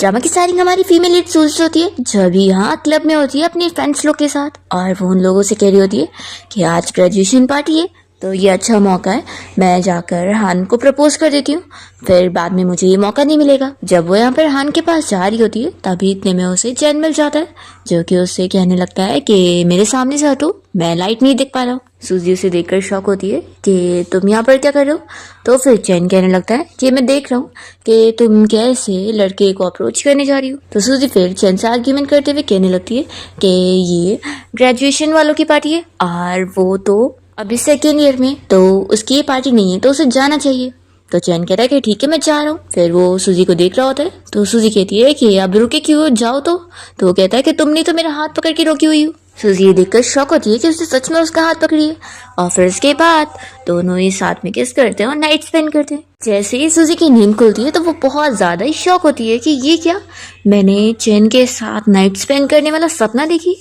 Drama की starring हमारी female lead सूजी होती है, जो अभी यहाँ क्लब में होती है अपने फ्रेंड्स लोग के साथ, और वो उन लोगों से कह रही होती है कि आज ग्रेजुएशन पार्टी है, तो ये अच्छा मौका है, मैं जाकर हान को प्रपोज कर देती हूँ, फिर बाद में मुझे ये मौका नहीं मिलेगा। जब वो यहाँ पर हान के पास जा रही होती है तभी इतने में उसे चैन मिल जाता है, जो कि उससे कहने लगता है कि मेरे सामने से हटो, मैं लाइट नहीं देख पा रहा हूँ। सूजी उसे देखकर शॉक होती है कि तुम यहाँ पर क्या कर रहे हो। तो फिर चैन कहने लगता है कि मैं देख रहा हूँ कि तुम कैसे लड़के को अप्रोच करने जा रही हो। तो सूजी फिर चैन से आर्ग्यूमेंट करते हुए कहने लगती है कि ये ग्रेजुएशन वालों की पार्टी है और वो तो अभी सेकेंड ईयर में, तो उसकी ये पार्टी नहीं है, तो उसे जाना चाहिए। तो चैन कहता है कि ठीक है मैं जा रहा हूँ। फिर वो सूजी को देख रहा होता है, तो सूजी कहती है कि अब रुके क्यों, जाओ। तो वो कहता है कि तुमने तो मेरा हाथ पकड़ के रोकी हुई हो। सूजी ये देखकर शॉक होती है कि उसने सच में उसका हाथ पकड़ी है, और फिर उसके बाद दोनों ही साथ में किस करते हैं और नाइट स्पेंड करते हैं। जैसे ही सूजी की नींद खुलती है तो वो बहुत ज्यादा ही शॉक होती है कि ये क्या, मैंने चैन के साथ नाइट स्पेंड करने वाला सपना देखी।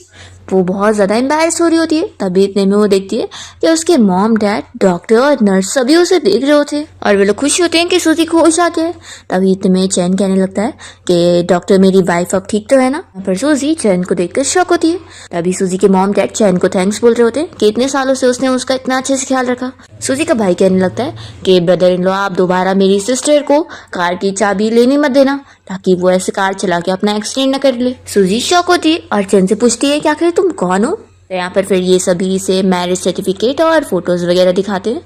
वो बहुत ज्यादा एम्बैरेस हो रही होती है। तभी इतने में वो देखती है कि उसके मॉम, डैड, डॉक्टर और नर्स सभी उसे देख रहे होते हैं, और वे लोग खुश होते हैं कि सूजी को होश आ गया है। तभी इतने में चैन कहने लगता है कि डॉक्टर मेरी वाइफ अब ठीक तो है ना। पर सूजी चैन को देखकर शॉक होती है। तभी सूजी के मॉम डैड चैन को थैंक्स बोल रहे होते हैं कि इतने सालों से उसने उसका इतना अच्छे से ख्याल रखा। सूजी का भाई कहने लगता है कि ब्रदर इन लॉ, आप दोबारा मेरी सिस्टर को कार की चाबी लेने मत देना, ताकि वो ऐसे कार चला के अपना एक्सीडेंट न कर ले। सूजी शॉक होती है और चैन से पूछती है कि आखिर तुम कौन हो। तो यहाँ पर फिर ये सभी से मैरिज सर्टिफिकेट और फोटोज वगैरह दिखाते हैं।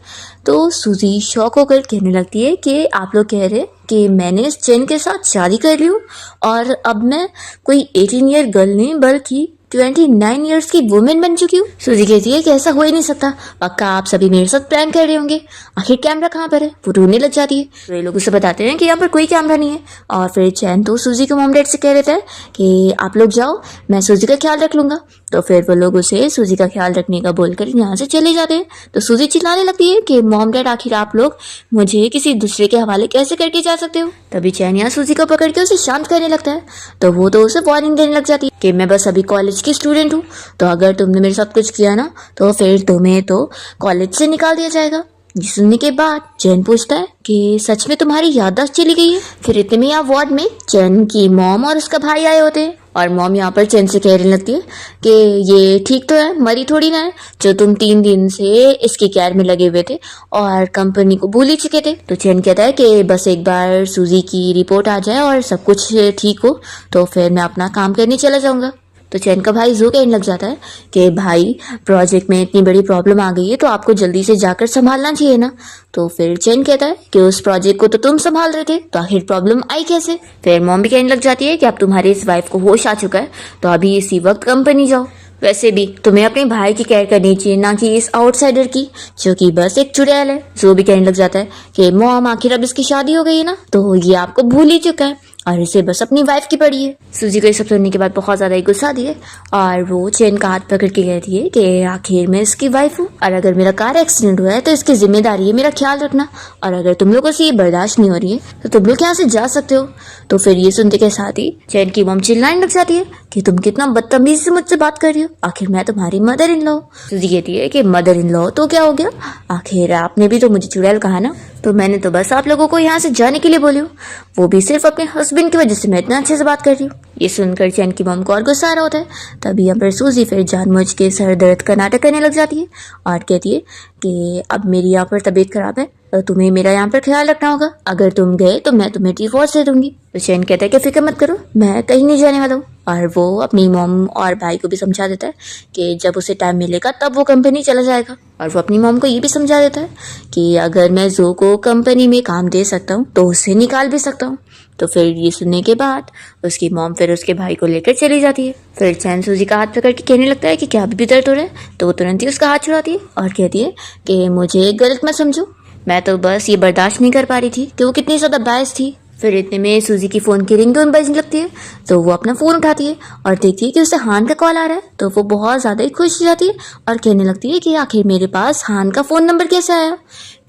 तो सूजी शॉक होकर कहने लगती है कि आप लोग कह रहे हैं कि मैंने इस चैन के साथ शादी कर ली हूँ और अब मैं कोई 18 ईयर गर्ल नहीं बल्कि 29 ईयर्स की वुमेन बन चुकी हूँ। सूजी कहती है कि ऐसा हो ही नहीं सकता, पक्का आप सभी मेरे साथ प्रैंक कर रहे होंगे, आखिर कैमरा कहाँ पर है। वो रोने लग जाती है। तो ये लोग उसे बताते हैं कि यहाँ पर कोई कैमरा नहीं है, और फिर चैन तो सूजी के मॉम डैड से कह देता है कि आप लोग जाओ, मैं सूजी का ख्याल रख लूंगा। तो फिर वो लोग उसे सूजी का ख्याल रखने का बोलकर यहाँ से चले जाते हैं। तो सूजी चिल्लाने लगती है कि मॉम डैड, आखिर आप लोग मुझे किसी दूसरे के हवाले कैसे करके जा सकते हो। तभी चैन यहाँ सूजी को पकड़ के उसे शांत करने लगता है। तो वो तो उसे वार्निंग देने लग जाती है कि मैं बस अभी कॉलेज की स्टूडेंट हूँ, तो अगर तुमने मेरे साथ कुछ किया ना तो फिर तुम्हें तो कॉलेज से निकाल दिया जाएगा। ये सुनने के बाद चैन पूछता है कि सच में तुम्हारी याददाश्त चली गई है। फिर इतने में यहाँ वार्ड में चैन की मॉम और उसका भाई आए होते हैं, और मॉम यहाँ पर चैन से कहने लगती है कि ये ठीक तो है, मरी थोड़ी ना है, जो तुम 3 दिन से इसकी केयर में लगे हुए थे और कंपनी को भूल ही चुके थे। तो चैन कहता है कि बस एक बार सूजी की रिपोर्ट आ जाए और सब कुछ ठीक हो तो फिर मैं अपना काम करने चला जाऊंगा। तो चैन का भाई जो कहने लग जाता है कि भाई प्रोजेक्ट में इतनी बड़ी प्रॉब्लम आ गई है तो आपको जल्दी से जाकर संभालना चाहिए ना। तो फिर चैन कहता है कि उस प्रोजेक्ट को तो तुम संभाल रहे थे, तो आखिर प्रॉब्लम आई कैसे। फिर मॉम भी कहने लग जाती है कि अब तुम्हारी इस वाइफ को होश आ चुका है तो अभी इसी वक्त कंपनी जाओ। वैसे भी तुम्हें अपने भाई की केयर करनी चाहिए, ना कि इस आउटसाइडर की जो कि बस एक चुड़ैल है। जो भी कहने लग जाता है कि मॉम आखिर अब इसकी शादी हो गई है ना, तो ये आपको भूल ही चुका है और इसे बस अपनी वाइफ की पड़ी है। सूजी को ये सब सुनने के बाद बहुत ज्यादा ही गुस्सा आती है, और वो चैन का हाथ पकड़ के कहती है कि आखिर मैं इसकी वाइफ हूँ, और अगर मेरा कार एक्सीडेंट हुआ है तो इसकी जिम्मेदारी है मेरा ख्याल रखना, और अगर तुम लोगों से ये बर्दाश्त नहीं हो रही है तो तुम लोग यहाँ से जा सकते हो। तो फिर ये सुनते के साथ ही चैन की मॉम चिल्लाने लग जाती है कि तुम कितना बदतमीजी से मुझसे बात कर रही हो, आखिर मैं तुम्हारी मदर इन लॉ। सूजी कहती है कि मदर इन लॉ तो क्या हो गया, आखिर आपने भी तो मुझे चुड़ैल कहा ना, तो मैंने तो बस आप लोगों को यहाँ से जाने के लिए बोली हूँ, वो भी सिर्फ अपने हस्बैंड की वजह से मैं इतना अच्छे से बात कर रही हूँ। ये सुनकर चैन की मॉम को और गुस्सा आ रहा होता है। तभी यहाँ पर सूजी फिर जानबूझ के सर दर्द का नाटक करने लग जाती है और कहती है कि अब मेरी यहाँ पर तबीयत खराब है तो तुम्हें मेरा यहाँ पर ख्याल रखना होगा, अगर तुम गए तो मैं तुम्हें डिवोर्स दे दूंगी। तो चैन कहता है कि फिक्र मत करो, मैं कहीं नहीं जाने वाला हूँ, और वो अपनी मॉम और भाई को भी समझा देता है कि जब उसे टाइम मिलेगा तब वो कंपनी चला जाएगा, और वो अपनी मॉम को ये भी समझा देता है कि अगर मैं जो को कंपनी में काम दे सकता हूँ तो उसे निकाल भी सकता हूँ। तो फिर ये सुनने के बाद उसकी मॉम फिर उसके भाई को लेकर चली जाती है। फिर चैन सूजी का हाथ पकड़ के कहने लगता है कि क्या अभी भी दर्द हो रहा है, तो वो तुरंत ही उसका हाथ छुड़ाती है और कहती है कि मुझे गलत मत समझो, मैं तो बस ये बर्दाश्त नहीं कर पा रही थी कि वो कितनी ज्यादा बायस थी। फिर इतने में सूजी की फोन की रिंगटोन बजने लगती है, तो वो अपना फोन उठाती है और देखती है कि उसे हान का कॉल आ रहा है, तो वो बहुत ज्यादा ही खुश हो जाती है और कहने लगती है कि आखिर मेरे पास हान का फोन नंबर कैसे आया।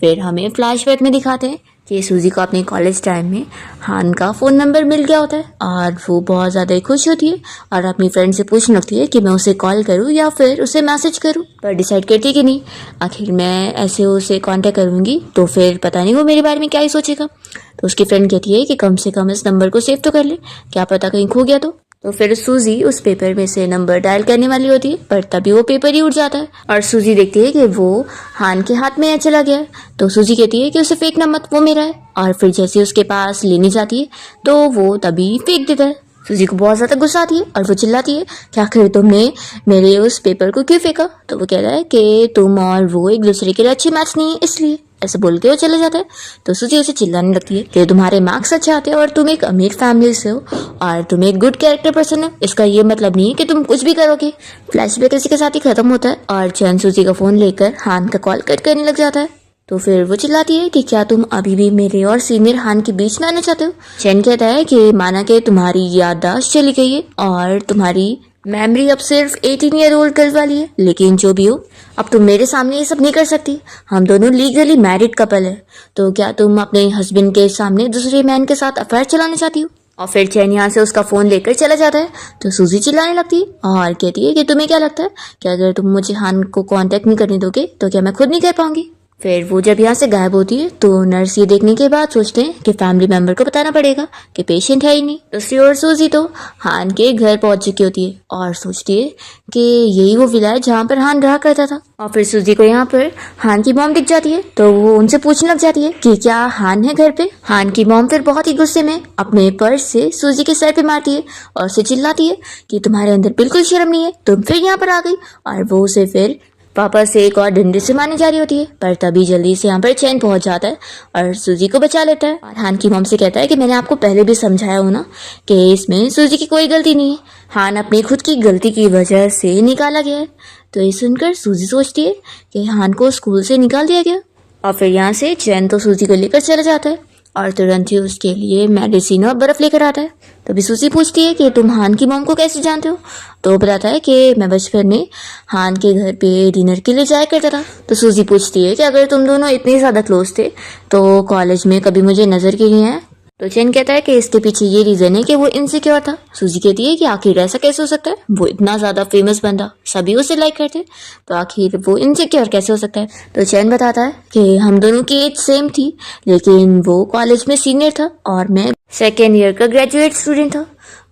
फिर हमें फ्लैशबैक में दिखाते हैं कि सूजी को अपने कॉलेज टाइम में हान का फ़ोन नंबर मिल गया होता है और वो बहुत ज़्यादा खुश होती है और अपनी फ्रेंड से पूछने लगती है कि मैं उसे कॉल करूँ या फिर उसे मैसेज करूँ, पर डिसाइड करती है कि नहीं, आखिर मैं ऐसे उसे कांटेक्ट करूँगी तो फिर पता नहीं वो मेरे बारे में क्या ही सोचेगा। तो उसकी फ्रेंड कहती है कि कम से कम इस नंबर को सेव तो कर ले, क्या पता कहीं खो गया तो फिर सूजी उस पेपर में से नंबर डायल करने वाली होती है, पर तभी वो पेपर ही उड़ जाता है और सूजी देखती है कि वो हान के हाथ में चला गया है। तो सूजी कहती है कि उसे फेंकना मत, वो मेरा है। और फिर जैसे उसके पास लेने जाती है तो वो तभी फेंक देता है। सूजी को बहुत ज़्यादा गुस्सा आती है और वो चिल्लाती है कि आखिर तुमने मेरे उस पेपर को क्यों फेंका। तो वो कह रहा है कि तुम और वो एक दूसरे के लिए अच्छे मैच नहीं है, इसलिए। ऐसे बोल के वो चले जाता है। तो सूजी उसे चिल्लाने लगती है कि तुम्हारे मार्क्स अच्छे आते हैं और तुम एक अमीर फैमिली से हो और तुम एक गुड कैरेक्टर पर्सन हो, इसका ये मतलब नहीं है कि तुम कुछ भी करोगे। फ्लैशबैक इसी के साथ ही खत्म होता है और चैन सूजी का फ़ोन लेकर हान का कॉल कट करने लग जाता है। तो फिर वो चिल्लाती है कि क्या तुम अभी भी मेरे और सीनियर हान के बीच में आना चाहते हो। चैन कहता है कि माना कि तुम्हारी याददाश्त चली गई है और तुम्हारी मेमोरी अब सिर्फ 18 ईयर ओल्ड गर्ल वाली है, लेकिन जो भी हो अब तुम मेरे सामने ये सब नहीं कर सकती। हम दोनों लीगली मैरिड कपल है, तो क्या तुम अपने हस्बैंड के सामने दूसरे मैन के साथ अफेयर चलाना चाहती हो। और फिर चैन यहाँ से उसका फ़ोन लेकर चला जाता है। तो सूजी चिल्लाने लगती है और कहती है कि तुम्हें क्या लगता है कि अगर तुम मुझे हान को कांटेक्ट नहीं करने दोगे तो क्या मैं खुद नहीं कर पाऊंगी। फिर वो जब यहाँ से गायब होती है तो नर्स ये देखने के बाद सोचते हैं कि फैमिली मेंबर को बताना पड़ेगा कि पेशेंट है ही नहीं। दूसरी ओर सूजी तो हान के घर पहुंच चुकी होती है और सोचती है कि यही वो विला है जहाँ पर हान रहा करता था। और फिर सूजी को यहाँ पर हान की मॉम दिख जाती है तो वो उनसे पूछने लग जाती है कि क्या हान है घर पे। हान की मॉम फिर बहुत ही गुस्से में अपने पर्स से सूजी के सर पे मारती है और उसे चिल्लाती है कि तुम्हारे अंदर बिल्कुल शर्म नहीं है, तुम फिर यहाँ पर आ गई। और वो उसे फिर पापा से एक और डंडे से मारने जा रही होती है, पर तभी जल्दी से यहाँ पर चैन पहुंच जाता है और सूजी को बचा लेता है। और हान की मॉम से कहता है कि मैंने आपको पहले भी समझाया हो ना कि इसमें सूजी की कोई गलती नहीं है, हान अपनी खुद की गलती की वजह से निकाला गया है। तो ये सुनकर सूजी सोचती है कि हान को स्कूल से निकाल दिया गया। और फिर यहाँ से चैन तो सूजी को लेकर चला जाता है और तुरंत ही उसके लिए मेडिसिन और बर्फ लेकर आता है। तभी सूजी पूछती है कि तुम हान की मॉम को कैसे जानते हो। तो वो बताता है कि मैं बचपन में हान के घर पे डिनर के लिए जाया करता था। तो सूजी पूछती है कि अगर तुम दोनों इतने ज़्यादा क्लोज थे तो कॉलेज में कभी मुझे नज़र क्यों नहीं आया। तो चैन कहता है कि इसके पीछे ये रीजन है कि वो इनसिक्योर था। सूजी कहती है कि आखिर ऐसा कैसे हो सकता है, वो इतना ज्यादा फेमस बंदा, सभी उसे लाइक करते, तो आखिर वो इनसिक्योर कैसे हो सकता है। तो चैन बताता है कि हम दोनों की एज सेम थी, लेकिन वो कॉलेज में सीनियर था और मैं सेकेंड ईयर का ग्रेजुएट स्टूडेंट था।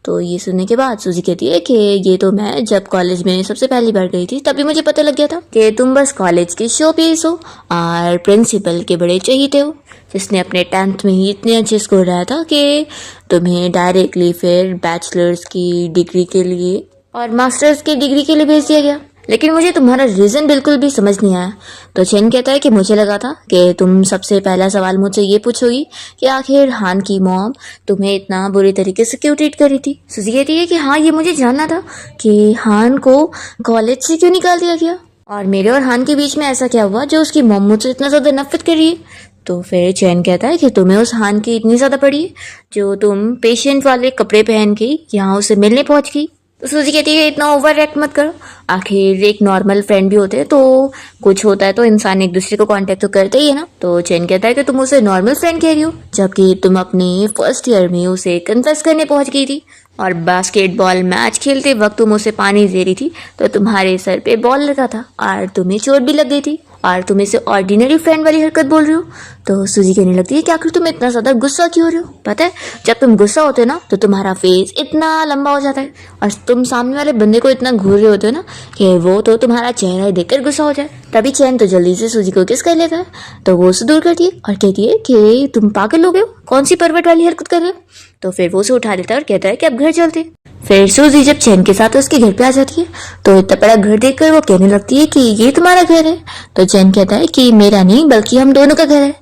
तो ये सुनने के बाद सूजी कहती है कि ये तो मैं जब कॉलेज में सबसे पहली बार गई थी तभी मुझे पता लग गया था कि तुम बस कॉलेज के शो पीस हो और प्रिंसिपल के बड़े चहीते हो, जिसने अपने 10th में ही इतने अच्छे स्कोर लाया था कि तुम्हें डायरेक्टली फिर बैचलर्स की डिग्री के लिए और मास्टर्स की डिग्री के लिए भेज दिया गया। लेकिन मुझे तुम्हारा रीज़न बिल्कुल भी समझ नहीं आया। तो चैन कहता है कि मुझे लगा था कि तुम सबसे पहला सवाल मुझसे ये पूछोगी कि आखिर हान की मॉम तुम्हें इतना बुरी तरीके से क्यों ट्रीट कर रही थी। सूजी कहती है कि हाँ, ये मुझे जानना था कि हान को कॉलेज से क्यों निकाल दिया गया और मेरे और हान के बीच में ऐसा क्या हुआ जो उसकी मॉम मुझसे इतना ज़्यादा नफरत कर रही है। तो फिर चैन कहता है कि तुम्हें उस हान की इतनी ज़्यादा पड़ी है जो तुम पेशेंट वाले कपड़े पहन के यहाँ उसे मिलने पहुँच गई। तो सूजी कहती है इतना ओवर एक्ट मत करो, आखिर एक नॉर्मल फ्रेंड भी होते हैं तो कुछ होता है तो इंसान एक दूसरे को कांटेक्ट तो करते ही है ना। तो चैन कहता है कि तुम उसे नॉर्मल फ्रेंड कह रही हो जबकि तुम अपने फर्स्ट ईयर में उसे कन्फेस करने पहुंच गई थी और बास्केटबॉल मैच खेलते वक्त तुम उसे पानी दे रही थी तो तुम्हारे सर पे बॉल लगा था और तुम्हें चोट भी लग गई थी और तुम इसे ऑर्डिनरी फ्रेंड वाली हरकत बोल रही हो। तो सूजी कहने लगती है कि आखिर तुम इतना ज़्यादा गुस्सा क्यों हो रहे हो। पता है जब तुम गुस्सा होते हो ना तो तुम्हारा फेस इतना लंबा हो जाता है और तुम सामने वाले बंदे को इतना घूर रहे होते हो ना कि वो तो तुम्हारा चेहरा ही देखकर गुस्सा हो जाए। तभी चैन तो जल्दी से सूजी को किस कर लेता है तो वो उसे दूर करती है और कहती है कि तुम पागल हो गए हो, कौन सी परवट वाली हरकत कर रहे हो। तो फिर वो उसे उठा लेता है और कहता है कि अब घर चलते। फिर सूजी जब चैन के साथ उसके घर पे आ जाती है तो इतना बड़ा घर देखकर वो कहने लगती है कि ये तुम्हारा घर है। तो चैन कहता है कि मेरा नहीं बल्कि हम दोनों का घर है।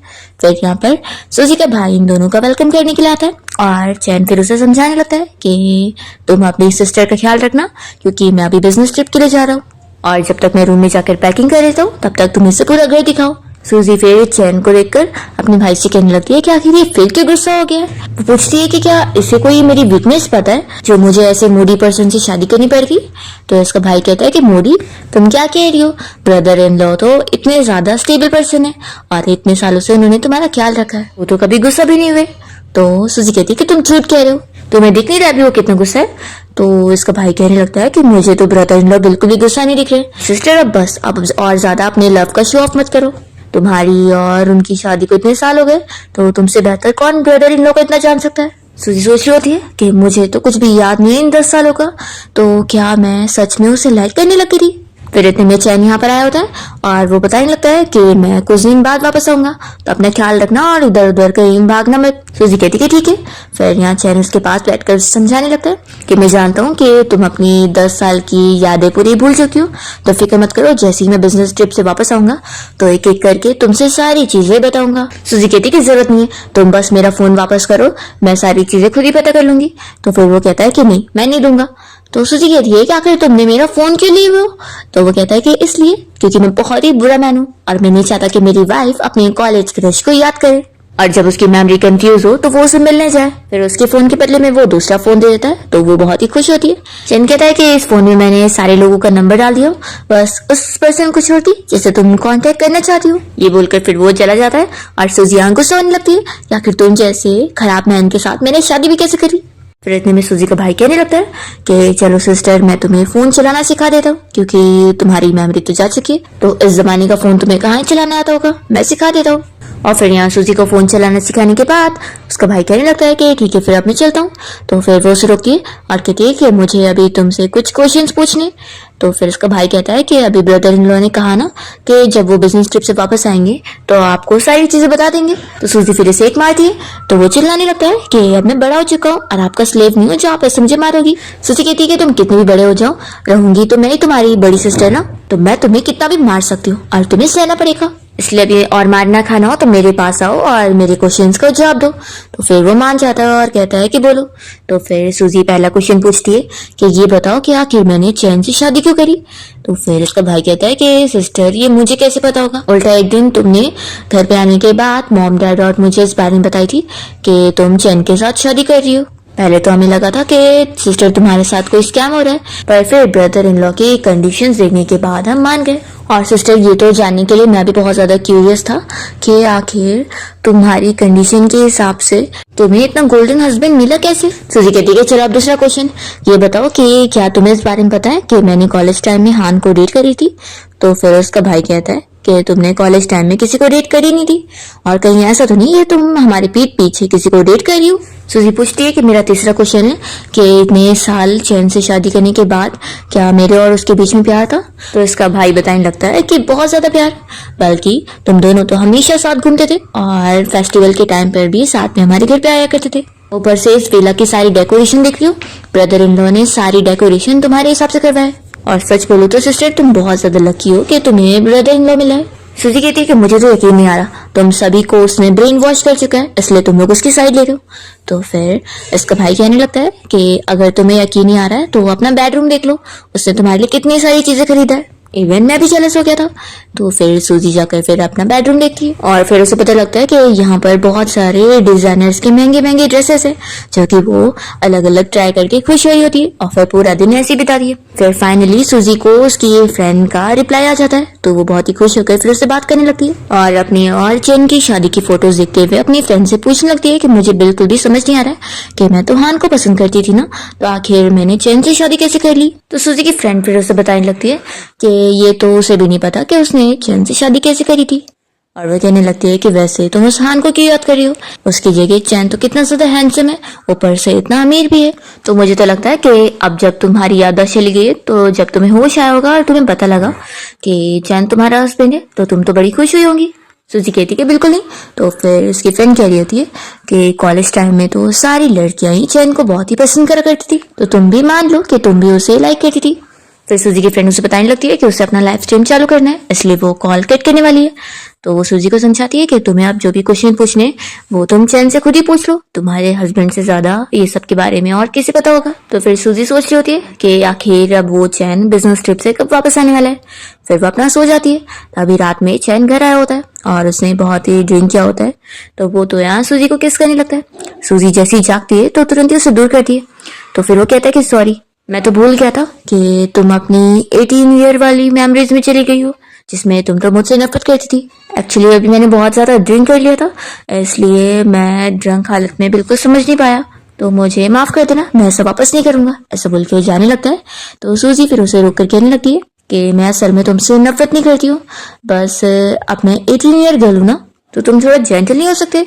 फिर यहाँ पर सूजी का भाई इन दोनों का वेलकम करने के लिए आता है और चैन फिर उसे समझाने लगता है कि तुम अपनी सिस्टर का ख्याल रखना क्योंकि मैं अभी बिजनेस ट्रिप के लिए जा रहा हूँ और जब तक मैं रूम में जाकर पैकिंग कर लेता हूँ तब तक तुम इसे पूरा घर दिखाओ। सूजी फिर चैन को देखकर अपने भाई से कहने लगती है कि आखिर ये फिर क्यों गुस्सा हो गया है। वो पूछती है कि क्या इसे कोई मेरी वीकनेस पता है जो मुझे ऐसे मूडी पर्सन से शादी करनी पड़ेगी। तो इसका भाई कहता है कि मूडी, तुम क्या कह रही हो? ब्रदर इन लॉ तो इतने ज्यादा स्टेबल पर्सन है और इतने सालों से उन्होंने तुम्हारा ख्याल रखा है, वो तो कभी गुस्सा भी नहीं हुए। तो सूजी कहती है कि तुम झूठ कह रहे हो, तुम्हें दिख नहीं रहा अभी वो कितना गुस्सा है। तो इसका भाई कहने लगता है कि मुझे तो ब्रदर इन लॉ बिल्कुल भी गुस्सा नहीं दिख रहे। सिस्टर अब बस, अब और ज्यादा अपने लव का शो ऑफ मत करो। तुम्हारी और उनकी शादी को इतने साल हो गए, तो तुमसे बेहतर कौन ब्रदर इन लॉ को इतना जान सकता है। सूजी सोच रही होती है कि मुझे तो कुछ भी याद नहीं है इन 10 सालों का, तो क्या मैं सच में उसे लाइक करने लगी थी। फिर इतने में चैन यहाँ पर आया होता है और वो बताने लगता है कि मैं कुछ दिन बाद वापस आऊंगा, तो अपना ख्याल रखना और इधर उधर कहीं भागना मत। सूजी कहती कि ठीक है। फिर यहाँ चैन उसके पास बैठकर समझाने लगता है कि मैं जानता हूँ कि तुम अपनी 10 साल की यादें पूरी भूल चुकी हो, तो फिक्र मत करो, जैसे ही मैं बिजनेस ट्रिप से वापस आऊंगा तो एक एक करके तुमसे सारी चीजें बताऊंगा। सूजी कहती कि जरूरत नहीं है, तुम बस मेरा फोन वापस करो, मैं सारी चीजें खुद ही पता कर लूंगी। तो फिर वो कहता है कि नहीं, मैं नहीं दूंगा। तो सूजी कहती है कि आखिर तुमने मेरा फोन क्यों लिए हुए हो। तो वो कहता है कि इसलिए क्योंकि मैं बहुत ही बुरा मैन हूँ और मैं नहीं चाहता कि मेरी वाइफ अपने कॉलेज क्रश को याद करे और जब उसकी मेमोरी कंफ्यूज हो तो वो उसे मिलने जाए। फिर उसके फोन के बदले में वो दूसरा फोन दे देता है, तो वो बहुत ही खुश होती है। चैन कहता है कि इस फोन में मैंने सारे लोगों का नंबर डाल दिया, बस उस पर्सन को छोड़ती जिसे तुम कांटेक्ट करना चाहती हो। ये बोलकर फिर वो चला जाता है और सूजी गुस्सा होने लगती है कि आखिर तुम जैसे खराब मैन के साथ मैंने शादी भी कैसे करी। फिर इतने में सूजी का भाई कहने लगता है कि चलो सिस्टर, मैं तुम्हें फोन चलाना सिखा देता हूँ, क्योंकि तुम्हारी मेमोरी तो जा चुकी है, तो इस जमाने का फोन तुम्हें कहाँ चलाना आता होगा, मैं सिखा देता हूँ। और फिर यहाँ सूजी को फोन चलाना सिखाने के बाद उसका भाई कहने लगता है कि ठीक है फिर अब मैं चलता हूँ। तो फिर वो उसे रोकती है और कहती है कि मुझे अभी तुमसे कुछ क्वेश्चंस पूछने। तो फिर उसका भाई कहता है कि अभी ब्रदर इन लॉ ने कहा ना कि जब वो बिजनेस ट्रिप से वापस आएंगे तो आपको सारी चीजें बता देंगे। तो सूजी फिर इसे एक मारती है, तो वो चिल्लाने लगता है कि अब मैं बड़ा हो चुका हूँ और आपका स्लेव नहीं हूँ जो आप ऐसे मुझे मारोगी। सूजी कहती है कि तुम कितने भी बड़े हो जाओ, रहूंगी तो मैं ही तुम्हारी बड़ी सिस्टर ना, तो मैं तुम्हें कितना भी मार सकती हूँ और तुम्हें सहना पड़ेगा, इसलिए अभी और मारना खाना हो तो मेरे पास आओ और मेरे क्वेश्चंस का जवाब दो। तो फिर वो मान जाता है और कहता है कि बोलो। तो फिर सूजी पहला क्वेश्चन पूछती है कि ये बताओ कि आखिर मैंने चैन से शादी क्यों करी। तो फिर उसका भाई कहता है कि सिस्टर ये मुझे कैसे पता होगा, उल्टा एक दिन तुमने घर पे आने के बाद मॉम डैड और मुझे इस बारे में बताई थी कि तुम चैन के साथ शादी कर रही हो। पहले तो हमें लगा था कि सिस्टर तुम्हारे साथ कोई स्कैम हो रहा है, पर फिर ब्रदर इन लॉ की कंडीशंस देखने के बाद हम मान गए। और सिस्टर ये तो जानने के लिए मैं भी बहुत ज्यादा क्यूरियस था कि आखिर तुम्हारी कंडीशन के हिसाब से तुम्हें इतना गोल्डन हस्बैंड मिला कैसे। सूजी कहती है चलो अब दूसरा क्वेश्चन ये बताओ कि क्या तुम्हें इस बारे में पता है कि मैंने कॉलेज टाइम में हान को डेट करी थी। तो फिर उसका भाई कहता है कि तुमने कॉलेज टाइम में किसी को डेट करी नहीं थी और कहीं ऐसा तो नहीं है तुम हमारे पीठ पीछे किसी को डेट कर रही हो। सूजी पूछती है कि मेरा तीसरा क्वेश्चन है कि इतने साल चैन से शादी करने के बाद क्या मेरे और उसके बीच में प्यार था। तो इसका भाई बताने लगता है कि बहुत ज्यादा प्यार, बल्कि तुम दोनों तो हमेशा साथ घूमते थे और फेस्टिवल के टाइम पर भी साथ में हमारे घर पे आया करते थे। ऊपर से इस विला की सारी डेकोरेशन देख रही हो, ब्रदर इन लॉ ने सारी डेकोरेशन तुम्हारे हिसाब से करवाया। और सच बोलो तो सिस्टर तुम बहुत ज्यादा लकी हो कि तुम्हें ब्रदर इन लॉ मिला है। सूजी कहती है कि मुझे तो यकीन नहीं आ रहा, तुम सभी को उसने ब्रेन वॉश कर चुका है, इसलिए तुम लोग उसकी साइड ले रहे हो। तो फिर इसका भाई कहने लगता है कि अगर तुम्हें यकीन नहीं आ रहा है तो अपना बेडरूम देख लो, उसने तुम्हारे लिए कितनी सारी चीजें खरीदा है, इवन मैं भी जेलस हो गया था। तो फिर सूजी जाकर फिर अपना बेडरूम देखती है और फिर उसे पता लगता है कि यहाँ पर बहुत सारे डिजाइनर्स के महंगे महंगे ड्रेसेस है जो कि वो अलग अलग ट्राई करके खुश हुई होती है और फिर पूरा दिन ऐसे बिताती है। फिर फाइनली सूजी को उसकी फ्रेंड का रिप्लाई आ जाता है, तो वो बहुत ही खुश होकर फिर उससे बात करने लगती है और अपनी और चैन की शादी की फोटोज देखते हुए अपनी फ्रेंड से पूछने लगती है कि मुझे बिल्कुल भी समझ नहीं आ रहा है कि मैं तो हान को पसंद करती थी ना, तो आखिर मैंने चैन से शादी कैसे कर ली। तो सूजी की फ्रेंड फिर उसे बताने लगती है कि ये तो उसे भी नहीं पता कि उसने चैन से शादी कैसे करी थी। और वह कहने लगती है कि वैसे तुम उस हान को क्यों याद कर रही हो, उसकी जगह चैन तो कितना ज्यादा हैंडसम है, ऊपर से इतना अमीर भी है। तो मुझे तो लगता है कि अब जब तुम्हारी याददाश्त चली गई, तो जब तुम्हें होश आया होगा और तुम्हें पता लगा कि चैन तुम्हारा हस्बैंड है, तो तुम तो बड़ी खुश हुई होंगी। सूजी कहती है बिल्कुल नहीं। तो फिर उसकी फ्रेंड कह रही होती है कि कॉलेज टाइम में तो सारी लड़कियां ही चैन को बहुत ही पसंद करा करती थी, तो तुम भी मान लो कि तुम भी उसे लाइक करती थी। फिर सूजी की फ्रेंड उसे बताने लगती है कि उसे अपना लाइव स्ट्रीम चालू करना है, इसलिए वो कॉल कट करने वाली है। तो वो सूजी को समझाती है कि तुम्हें अब जो भी क्वेश्चन पूछने हैं, वो तुम चैन से खुद ही पूछ लो, तुम्हारे हस्बैंड से ज्यादा ये सब के बारे में और किसे पता होगा। तो फिर सूजी सोच रही होती है कि आखिर अब वो चैन बिजनेस ट्रिप से कब वापस आने वाला है। फिर वो अपना सो जाती है। अभी रात में चैन घर आया होता है और उसने बहुत ही ड्रिंक किया होता है, तो वो तो यहाँ सूजी को किस करने लगता है। सूजी जैसे ही जागती है तो तुरंत ही उसे दूर करती है। तो फिर वो कहता है कि सॉरी, मैं तो भूल गया था कि तुम अपनी 18 ईयर वाली मेमोरीज में चली गई हो, जिसमें तुम तो मुझसे नफरत करती थी। एक्चुअली अभी मैंने बहुत ज्यादा ड्रिंक कर लिया था, इसलिए मैं ड्रंक हालत में बिल्कुल समझ नहीं पाया, तो मुझे माफ कर देना, मैं ऐसा वापस नहीं करूंगा। ऐसा बोल के वो जाने लगता है। तो सूजी फिर उसे रोक कर कहने लगती है कि मैं असल में तुमसे नफरत नहीं करती हूँ, बस अब मैं 18 ईयर गर्ल हूँ ना, तो तुम थोड़ा जेंटल नहीं हो सकते।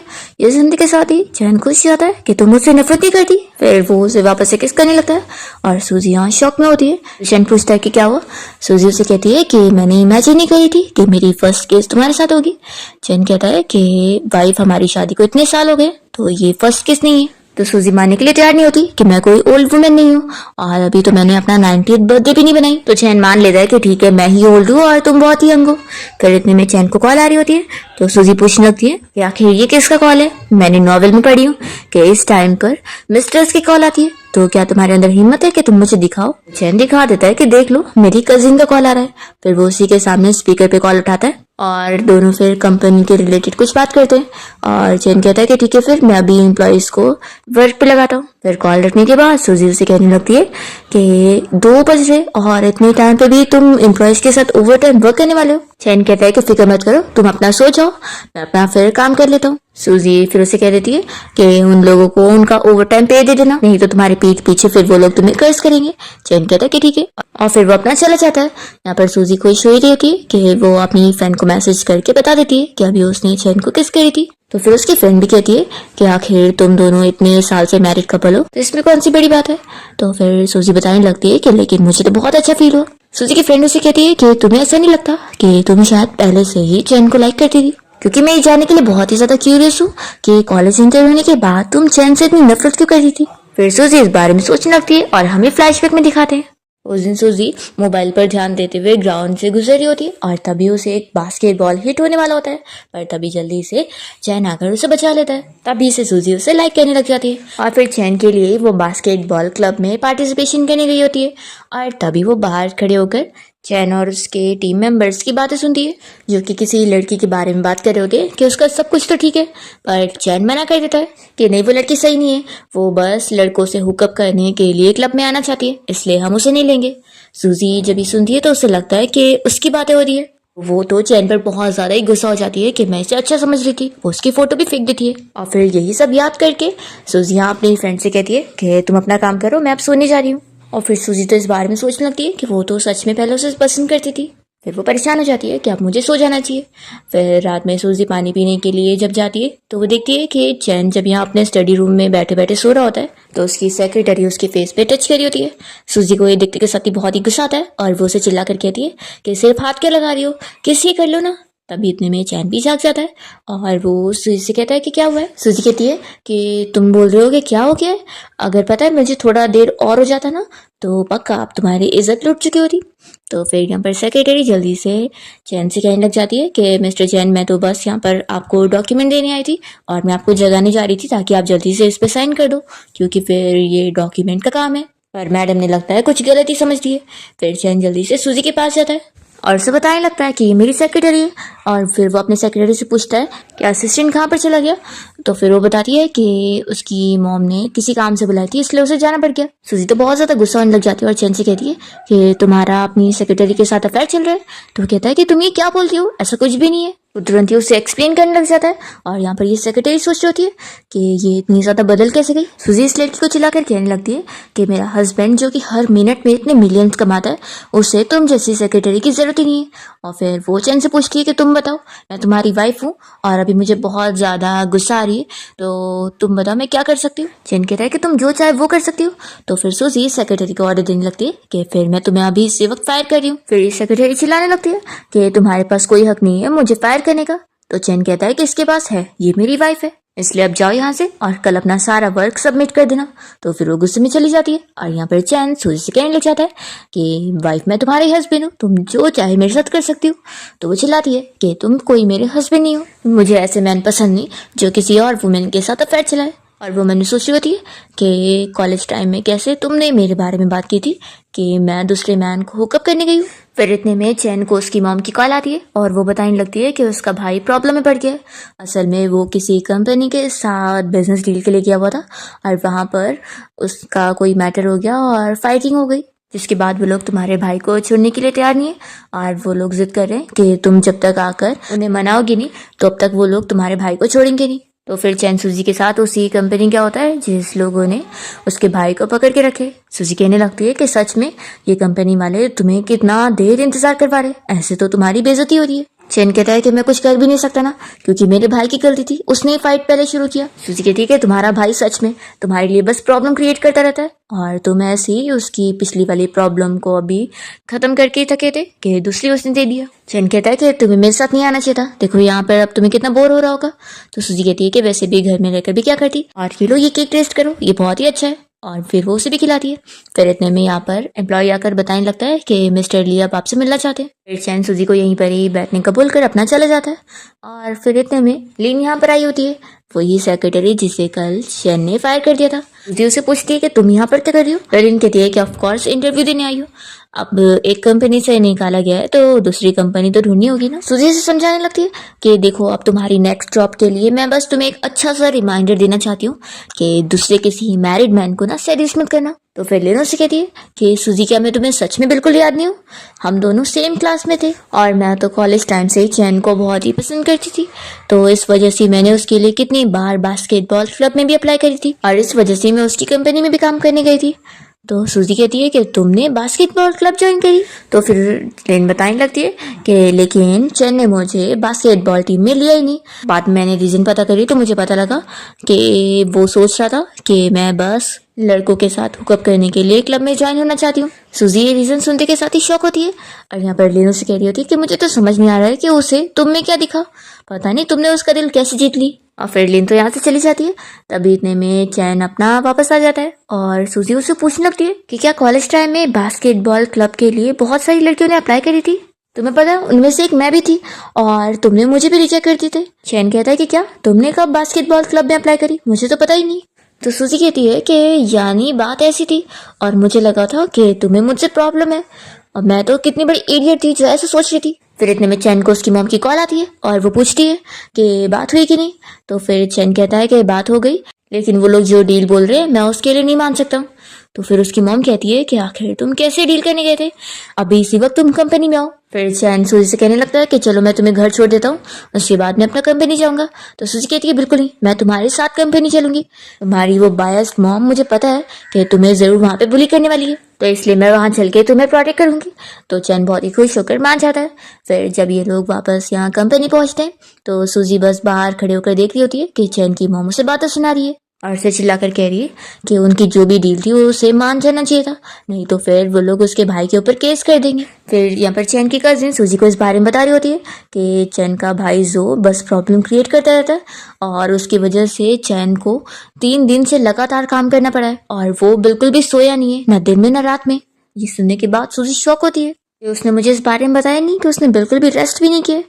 ये सुनने के साथ ही चैन खुश जाता है कि तुम मुझसे नफरत नहीं करती। फिर वो उसे वापस से किस करने लगता है और सूजी यहाँ शॉक में होती है। चैन पूछता है कि क्या हुआ। सूजी उसे कहती है कि मैंने इमेजिन नहीं करी थी कि मेरी फर्स्ट किस तुम्हारे साथ होगी। चैन कहता है कि वाइफ हमारी शादी को इतने साल हो गए, तो ये फर्स्ट किस नहीं है। तो सूजी मानने के लिए तैयार नहीं होती कि मैं कोई ओल्ड वुमेन नहीं हूँ और अभी तो मैंने अपना 90th बर्थडे भी नहीं बनाई। तो चैन मान लेता है कि ठीक है, मैं ही ओल्ड हूँ और तुम बहुत ही यंग हो। फिर इतने में चैन को कॉल आ रही होती है। तो सूजी पूछने लगती है कि आखिर ये किसका कॉल है। मैंने नॉवेल में पढ़ी हूँ कि इस टाइम पर मिस्टर्स की कॉल आती है, तो क्या तुम्हारे अंदर हिम्मत है कि तुम मुझे दिखाओ। चैन दिखा देता है कि देख लो, मेरी कजिन का कॉल आ रहा है। फिर वो उसी के सामने स्पीकर पे कॉल उठाता है और दोनों फिर कंपनी के रिलेटेड कुछ बात करते हैं। और चैन कहता है कि ठीक है, फिर मैं अभी एम्प्लॉयज को वर्क पे लगाता हूँ। फिर कॉल रखने के बाद सूजी उसे कहने लगती है कि 2 बज रहे और इतने टाइम पे भी तुम एम्प्लॉयज के साथ ओवर टाइम वर्क करने वाले हो। चैन कहता है कि फिक्र मत करो, तुम अपना सो जाओ, मैं अपना फिर काम कर लेता हूँ। सूजी फिर उसे कह देती है कि उन लोगों को उनका ओवर टाइम पे दे देना, नहीं तो तुम्हारे पीठ पीछे फिर वो लोग तुम्हें कर्ज करेंगे। चैन कहता है कि ठीक है और फिर वो अपना चला जाता है। यहाँ पर सूजी खुश हो रही होती है कि वो अपनी फ्रेंड को मैसेज करके बता देती है कि अभी उसने चैन को किस करी थी। तो फिर उसकी फ्रेंड भी कहती है कि आखिर तुम दोनों इतने साल से मैरिड कपल हो, तो इसमें कौन सी बड़ी बात है। तो फिर सूजी बताने लगती है कि लेकिन मुझे तो बहुत अच्छा फील हुआ। सूजी की फ्रेंड उसे कहती है कि तुम्हें ऐसा नहीं लगता कि तुम शायद पहले से ही चैन को लाइक करती थी, क्योंकि मैं ये जानने के लिए बहुत ही ज्यादा क्यूरियस हूँ कि कॉलेज इंटर होने के बाद तुम चैन से इतनी नफरत क्यों करती थी। फिर सूजी इस बारे में सोचने लगती है और हमें फ्लैशबैक में दिखाते हैं। उस दिन सूजी मोबाइल पर ध्यान देते हुए ग्राउंड से गुजर रही होती है और तभी उसे एक बास्केटबॉल हिट होने वाला होता है, पर तभी जल्दी से चैन आकर उसे बचा लेता है। तभी से सूजी उसे लाइक करने लग जाती है और फिर चैन के लिए वो बास्केटबॉल क्लब में पार्टिसिपेशन करने गई होती है। और तभी वो बाहर खड़े होकर चैन और उसके टीम मेंबर्स की बातें सुनती है, जो कि किसी लड़की के बारे में बात कर रहे होते हैं कि उसका सब कुछ तो ठीक है, पर चैन मना कर देता है कि नहीं, वो लड़की सही नहीं है, वो बस लड़कों से हुकअप करने के लिए क्लब में आना चाहती है, इसलिए हम उसे नहीं लेंगे। सूजी जब ये सुनती है तो उसे लगता है कि उसकी बातें हो रही है। वो तो चैन पर बहुत ज्यादा ही गुस्सा हो जाती है कि मैं इसे अच्छा समझ रही थी, वो उसकी फोटो भी फेंक देती है। और फिर यही सब याद करके सूजी यहाँ अपनी फ्रेंड से कहती है कि तुम अपना काम करो, मैं अब सोने जा रही हूँ। और फिर सूजी तो इस बारे में सोचने लगती है कि वो तो सच में पहले उसे पसंद करती थी। फिर वो परेशान हो जाती है कि अब मुझे सो जाना चाहिए। फिर रात में सूजी पानी पीने के लिए जब जाती है तो वो देखती है कि चैन जब यहाँ अपने स्टडी रूम में बैठे बैठे सो रहा होता है, तो उसकी सेक्रेटरी उसके फेस पे टच करी होती है। सूजी को ये देखते के साथ ही बहुत ही गुस्सा आता है और वो उसे चिल्ला कर कहती है कि सिर्फ हाथ क्या लगा रही हो, किस ये कर लो ना। तभी इतने में चैन भी जाग जाता है और वो सूजी से कहता है कि क्या हुआ है। सूजी कहती है कि तुम बोल रहे हो कि क्या हो गया है, अगर पता है मुझे थोड़ा देर और हो जाता ना तो पक्का आप तुम्हारी इज्जत लूट चुकी होती। तो फिर यहाँ पर सेक्रेटरी जल्दी से चैन से कहने लग जाती है कि मिस्टर चैन, मैं तो बस यहाँ पर आपको डॉक्यूमेंट देने आई थी और मैं आपको जगाने जा रही थी ताकि आप जल्दी से इस पर साइन कर दो, क्योंकि फिर ये डॉक्यूमेंट का काम है। पर मैडम ने लगता है कुछ गलती समझ ली है। फिर चैन जल्दी से सूजी के पास जाता है और उसे बताने लगता है कि ये मेरी सेक्रेटरी है। और फिर वो अपने सेक्रेटरी से पूछता है कि असिस्टेंट कहाँ पर चला गया। तो फिर वो बताती है कि उसकी मॉम ने किसी काम से बुलाई थी, इसलिए उसे जाना पड़ गया। सूजी तो बहुत ज्यादा गुस्सा होने लग जाती है और चैन से कहती है कि तुम्हारा अपनी सेक्रेटरी के साथ अफेयर चल रहा है। तो वो कहता है कि तुम ये क्या बोलती हो, ऐसा कुछ भी नहीं है। वो तुरंत ही उसे एक्सप्लेन करने लग जाता है और यहाँ पर ये सेक्रेटरी सोच रही होती है कि ये इतनी ज्यादा बदल कैसे गई। सूजी इस लड़की को चिल्लाकर कहने लगती है कि मेरा हस्बैंड जो कि हर मिनट में इतने मिलियंस कमाता है, उसे तुम जैसी सेक्रेटरी की जरूरत ही नहीं है। और फिर वो चैन से पूछती है कि तुम बताओ, मैं तुम्हारी वाइफ हूँ और अभी मुझे बहुत ज्यादा गुस्सा आ रही है, तो तुम बताओ मैं क्या कर सकती हूँ। चैन कहता है कि तुम जो चाहे वो कर सकती हो। तो फिर सूजी सेक्रेटरी को ऑर्डर देने लगती है कि फिर मैं तुम्हें अभी इसी वक्त फायर कर रही हूँ। फिर सेक्रेटरी चिल्लाने लगती है कि तुम्हारे पास कोई हक नहीं है मुझे फायर करने का। तो चैन कहता है कि इसके पास है, ये मेरी वाइफ है। इसलिए अब जाओ यहाँ से और कल अपना सारा वर्क सबमिट कर देना। तो फिर वो गुस्से में चली जाती है और यहाँ पर चैन सूजी से कहने लग जाता है कि वाइफ मैं तुम्हारे हस्बैंड हूँ, तुम जो चाहे मेरे साथ कर सकती हो। तो वो चिल्लाती है कि तुम कोई मेरे हस्बैंड नहीं हो, मुझे ऐसे मैन पसंद नहीं जो किसी और वुमेन के साथ अफेयर चलाए। और वो मैंने सोची होती है कि कॉलेज टाइम में कैसे तुमने मेरे बारे में बात की थी कि मैं दूसरे मैन को हुकअप करने गई हूँ। फिर इतने में चैन को उसकी मॉम की कॉल आती है और वो बताने लगती है कि उसका भाई प्रॉब्लम में पड़ गया है। असल में वो किसी कंपनी के साथ बिजनेस डील के लिए गया हुआ था और वहाँ पर उसका कोई मैटर हो गया और फाइटिंग हो गई, जिसके बाद वो लोग तुम्हारे भाई को छोड़ने के लिए तैयार नहीं है और वो लोग जिद कर रहे हैं कि तुम जब तक आकर उन्हें मनाओगी नहीं तो अब तक वो लोग तुम्हारे भाई को छोड़ेंगे नहीं। तो फिर चैन सूजी के साथ उसी कंपनी क्या होता है जिस लोगों ने उसके भाई को पकड़ के रखे। सूजी कहने लगती है कि सच में ये कंपनी वाले तुम्हें कितना देर इंतजार करवा रहे, ऐसे तो तुम्हारी बेइज्जती हो रही है। चैन कहता है कि मैं कुछ कर भी नहीं सकता ना, क्योंकि मेरे भाई की गलती थी, उसने ही फाइट पहले शुरू किया। सूजी कहती है कि तुम्हारा भाई सच में तुम्हारे लिए बस प्रॉब्लम क्रिएट करता रहता है और तुम ऐसे ही उसकी पिछली वाली प्रॉब्लम को अभी खत्म करके ही थके थे कि दूसरी उसने दे दिया। चैन कहता है कि तुम्हें मेरे साथ नहीं आना चाहिए था, देखो यहाँ पर अब तुम्हें कितना बोर हो रहा होगा। तो सूजी कहती है कि वैसे भी घर में रहकर भी क्या करती, और ये लो ये केक टेस्ट करो, ये बहुत ही अच्छा है। और फिर वो उसे भी खिलाती है। फिर इतने में यहाँ पर एम्प्लॉय आकर बताने लगता है कि मिस्टर ली अब आपसे मिलना चाहते हैं। फिर चैन सूजी को यहीं पर ही बैठने का बोलकर अपना चला जाता है। और फिर इतने में लीन यहाँ पर आई होती है, वही सेक्रेटरी जिसे कल चैन ने फायर कर दिया था। सूजी उसे पूछती है कि तुम यहाँ पर क्या कर रही हो। फिर लीन कहती है कि ऑफ कोर्स इंटरव्यू देने आई हो, अब एक कंपनी से निकाला गया है तो दूसरी कंपनी तो ढूंढनी होगी ना। सूजी से समझाने लगती है कि देखो अब तुम्हारी नेक्स्ट जॉब के लिए मैं बस तुम्हें एक अच्छा सा रिमाइंडर देना चाहती हूँ कि दूसरे किसी मैरिड मैन को ना सेड्यूस मत करना। तो फिर लेनो से कहती है कि सूजी क्या मैं तुम्हें सच में बिल्कुल याद नहीं हूँ, हम दोनों सेम क्लास में थे और मैं तो कॉलेज टाइम से ही चैन को बहुत ही पसंद करती थी, तो इस वजह से मैंने उसके लिए कितनी बार बास्केटबॉल क्लब में भी अप्लाई करी थी और इस वजह से मैं उसकी कंपनी में भी काम करने गई थी। तो सूजी कहती है कि तुमने बास्केटबॉल क्लब ज्वाइन करी। तो फिर लेन बताने लगती है कि लेकिन चैन ने मुझे बास्केटबॉल टीम में लिया ही नहीं। बाद में मैंने रीजन पता करी तो मुझे पता लगा कि वो सोच रहा था कि मैं बस लड़कों के साथ हुकअप करने के लिए क्लब में ज्वाइन होना चाहती हूँ। सूजी ये रीजन सुनते के साथ ही शॉक होती है और यहाँ पर लेनो से कह रही होती है कि मुझे तो समझ नहीं आ रहा है कि उसे तुम में क्या दिखा, पता नहीं तुमने उसका दिल कैसे जीत ली। और फिर लिन तो यहाँ से चली जाती है। तभी इतने में चैन अपना वापस आ जाता है और सूजी उससे पूछने लगती है कि क्या कॉलेज टाइम में बास्केटबॉल क्लब के लिए बहुत सारी लड़कियों ने अप्लाई करी थी, तुम्हें पता है उनमें से एक मैं भी थी और तुमने मुझे भी रिजेक्ट कर दी थे। चैन कहता है कि क्या तुमने कब बास्केटबॉल क्लब में अप्लाई करी, मुझे तो पता ही नहीं। तो सूजी कहती है कि यानी बात ऐसी थी और मुझे लगा था कि तुम्हें मुझसे प्रॉब्लम है और मैं तो कितनी बड़ी इडियट थी जो ऐसा सोच रही थी। फिर इतने में चैन को उसकी मॉम की कॉल आती है और वो पूछती है कि बात हुई कि नहीं। तो फिर चैन कहता है कि बात हो गई, लेकिन वो लोग जो डील बोल रहे हैं मैं उसके लिए नहीं मान सकता हूँ। तो फिर उसकी मॉम कहती है कि आखिर तुम कैसे डील करने गए थे, अभी इसी वक्त तुम कंपनी में आओ। फिर चैन सूजी से कहने लगता है कि चलो मैं तुम्हें घर छोड़ देता हूँ, उसके बाद मैं अपना कंपनी जाऊंगा। तो सूजी कहती है बिल्कुल नहीं, मैं तुम्हारे साथ कंपनी चलूंगी, तुम्हारी वो बायस्ड मॉम मुझे पता है कि तुम्हें जरूर वहां पे बुली करने वाली है, तो इसलिए मैं वहां चल के तुम्हें प्रोटेक्ट करूंगी। तो चैन बहुत ही खुश होकर मान जाता है। फिर जब ये लोग वापस यहाँ कंपनी पहुंचते हैं तो सूजी बस बाहर खड़े होकर देख रही होती है कि चैन की मॉम उसे बातें सुना रही है और उसे चिल्लाकर कह रही है कि उनकी जो भी डील थी वो उसे मान जाना चाहिए था, नहीं तो फिर वो लोग उसके भाई के ऊपर केस कर देंगे। फिर यहाँ पर चैन की कजिन सूजी को इस बारे में बता रही होती है कि चैन का भाई जो बस प्रॉब्लम क्रिएट करता रहता है और उसकी वजह से चैन को 3 दिन से लगातार काम करना पड़ा है और वो बिल्कुल भी सोया नहीं है, न दिन में न रात में। ये सुनने के बाद सूजी शॉक होती है कि उसने मुझे इस बारे में बताया नहीं कि उसने बिल्कुल भी रेस्ट भी नहीं किया।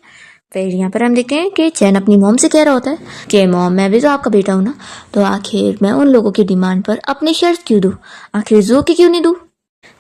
फिर यहाँ पर हम देखते हैं कि चैन अपनी मॉम से कह रहा होता है कि मॉम मैं भी तो आपका बेटा हूँ ना, तो आखिर मैं उन लोगों की डिमांड पर अपनी शर्त क्यों दूँ, आखिर जो की क्यों नहीं दूँ।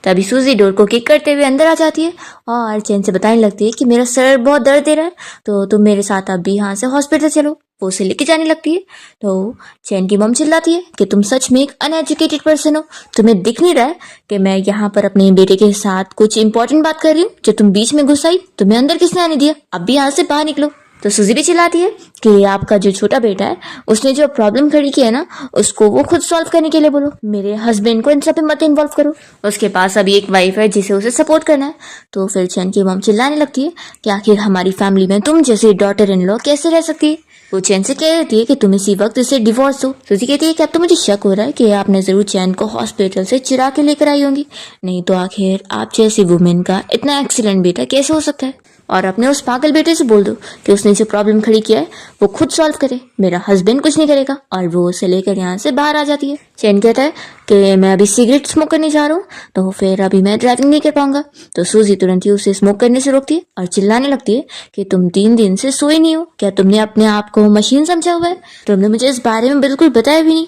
तभी सूजी डोर को किक करते हुए अंदर आ जाती है और चैन से बताने लगती है कि मेरा सर बहुत दर्द दे रहा है, तो तुम मेरे साथ अभी यहाँ से हॉस्पिटल चलो। वो उसे लेके जाने लगती है तो चैन की मॉम चिल्लाती है कि तुम सच में एक अनएजुकेटेड पर्सन हो, तुम्हें दिख नहीं रहा है कि मैं यहाँ पर अपने बेटे के साथ कुछ इंपॉर्टेंट बात कर रही हूँ, जो तुम बीच में घुस आई, तुम्हें अंदर किसने आने दिया, अब भी यहाँ से बाहर निकलो। तो सूजी भी चिल्लाती है कि आपका जो छोटा बेटा है उसने जो प्रॉब्लम खड़ी की है ना, उसको वो खुद सॉल्व करने के लिए बोलो, मेरे हस्बैंड को इन सब में मत इन्वॉल्व करो, उसके पास अभी एक वाइफ है जिसे उसे सपोर्ट करना है। तो फिर चैन की मॉम चिल्लाने लगती है कि आखिर हमारी फैमिली में तुम जैसे डॉटर इन लॉ कैसे रह सकती है। वो चैन से कह रही है कि तुम इसी वक्त इसे डिवोर्स दो। सूजी कहती है कि अब तो मुझे शक हो रहा है कि आपने जरूर चैन को हॉस्पिटल से चुरा के लेकर आई होंगी, नहीं तो आखिर आप जैसी वुमेन का इतना एक्सीलेंट बेटा कैसे हो सकता है। और अपने उस पागल बेटे से बोल दो कि उसने जो प्रॉब्लम खड़ी किया है वो खुद सॉल्व करे, मेरा हस्बैंड कुछ नहीं करेगा। और वो उसे लेकर यहाँ से बाहर आ जाती है। चैन कहता है कि मैं अभी सिगरेट स्मोक करने जा रहा हूँ, तो फिर अभी मैं ड्राइविंग नहीं कर पाऊंगा। तो सूजी तुरंत ही उसे स्मोक करने से रोकती है और चिल्लाने लगती है कि तुम 3 दिन से सोए नहीं हो, क्या तुमने अपने आप को मशीन समझा हुआ है? तुमने मुझे इस बारे में बिल्कुल बताया भी नहीं।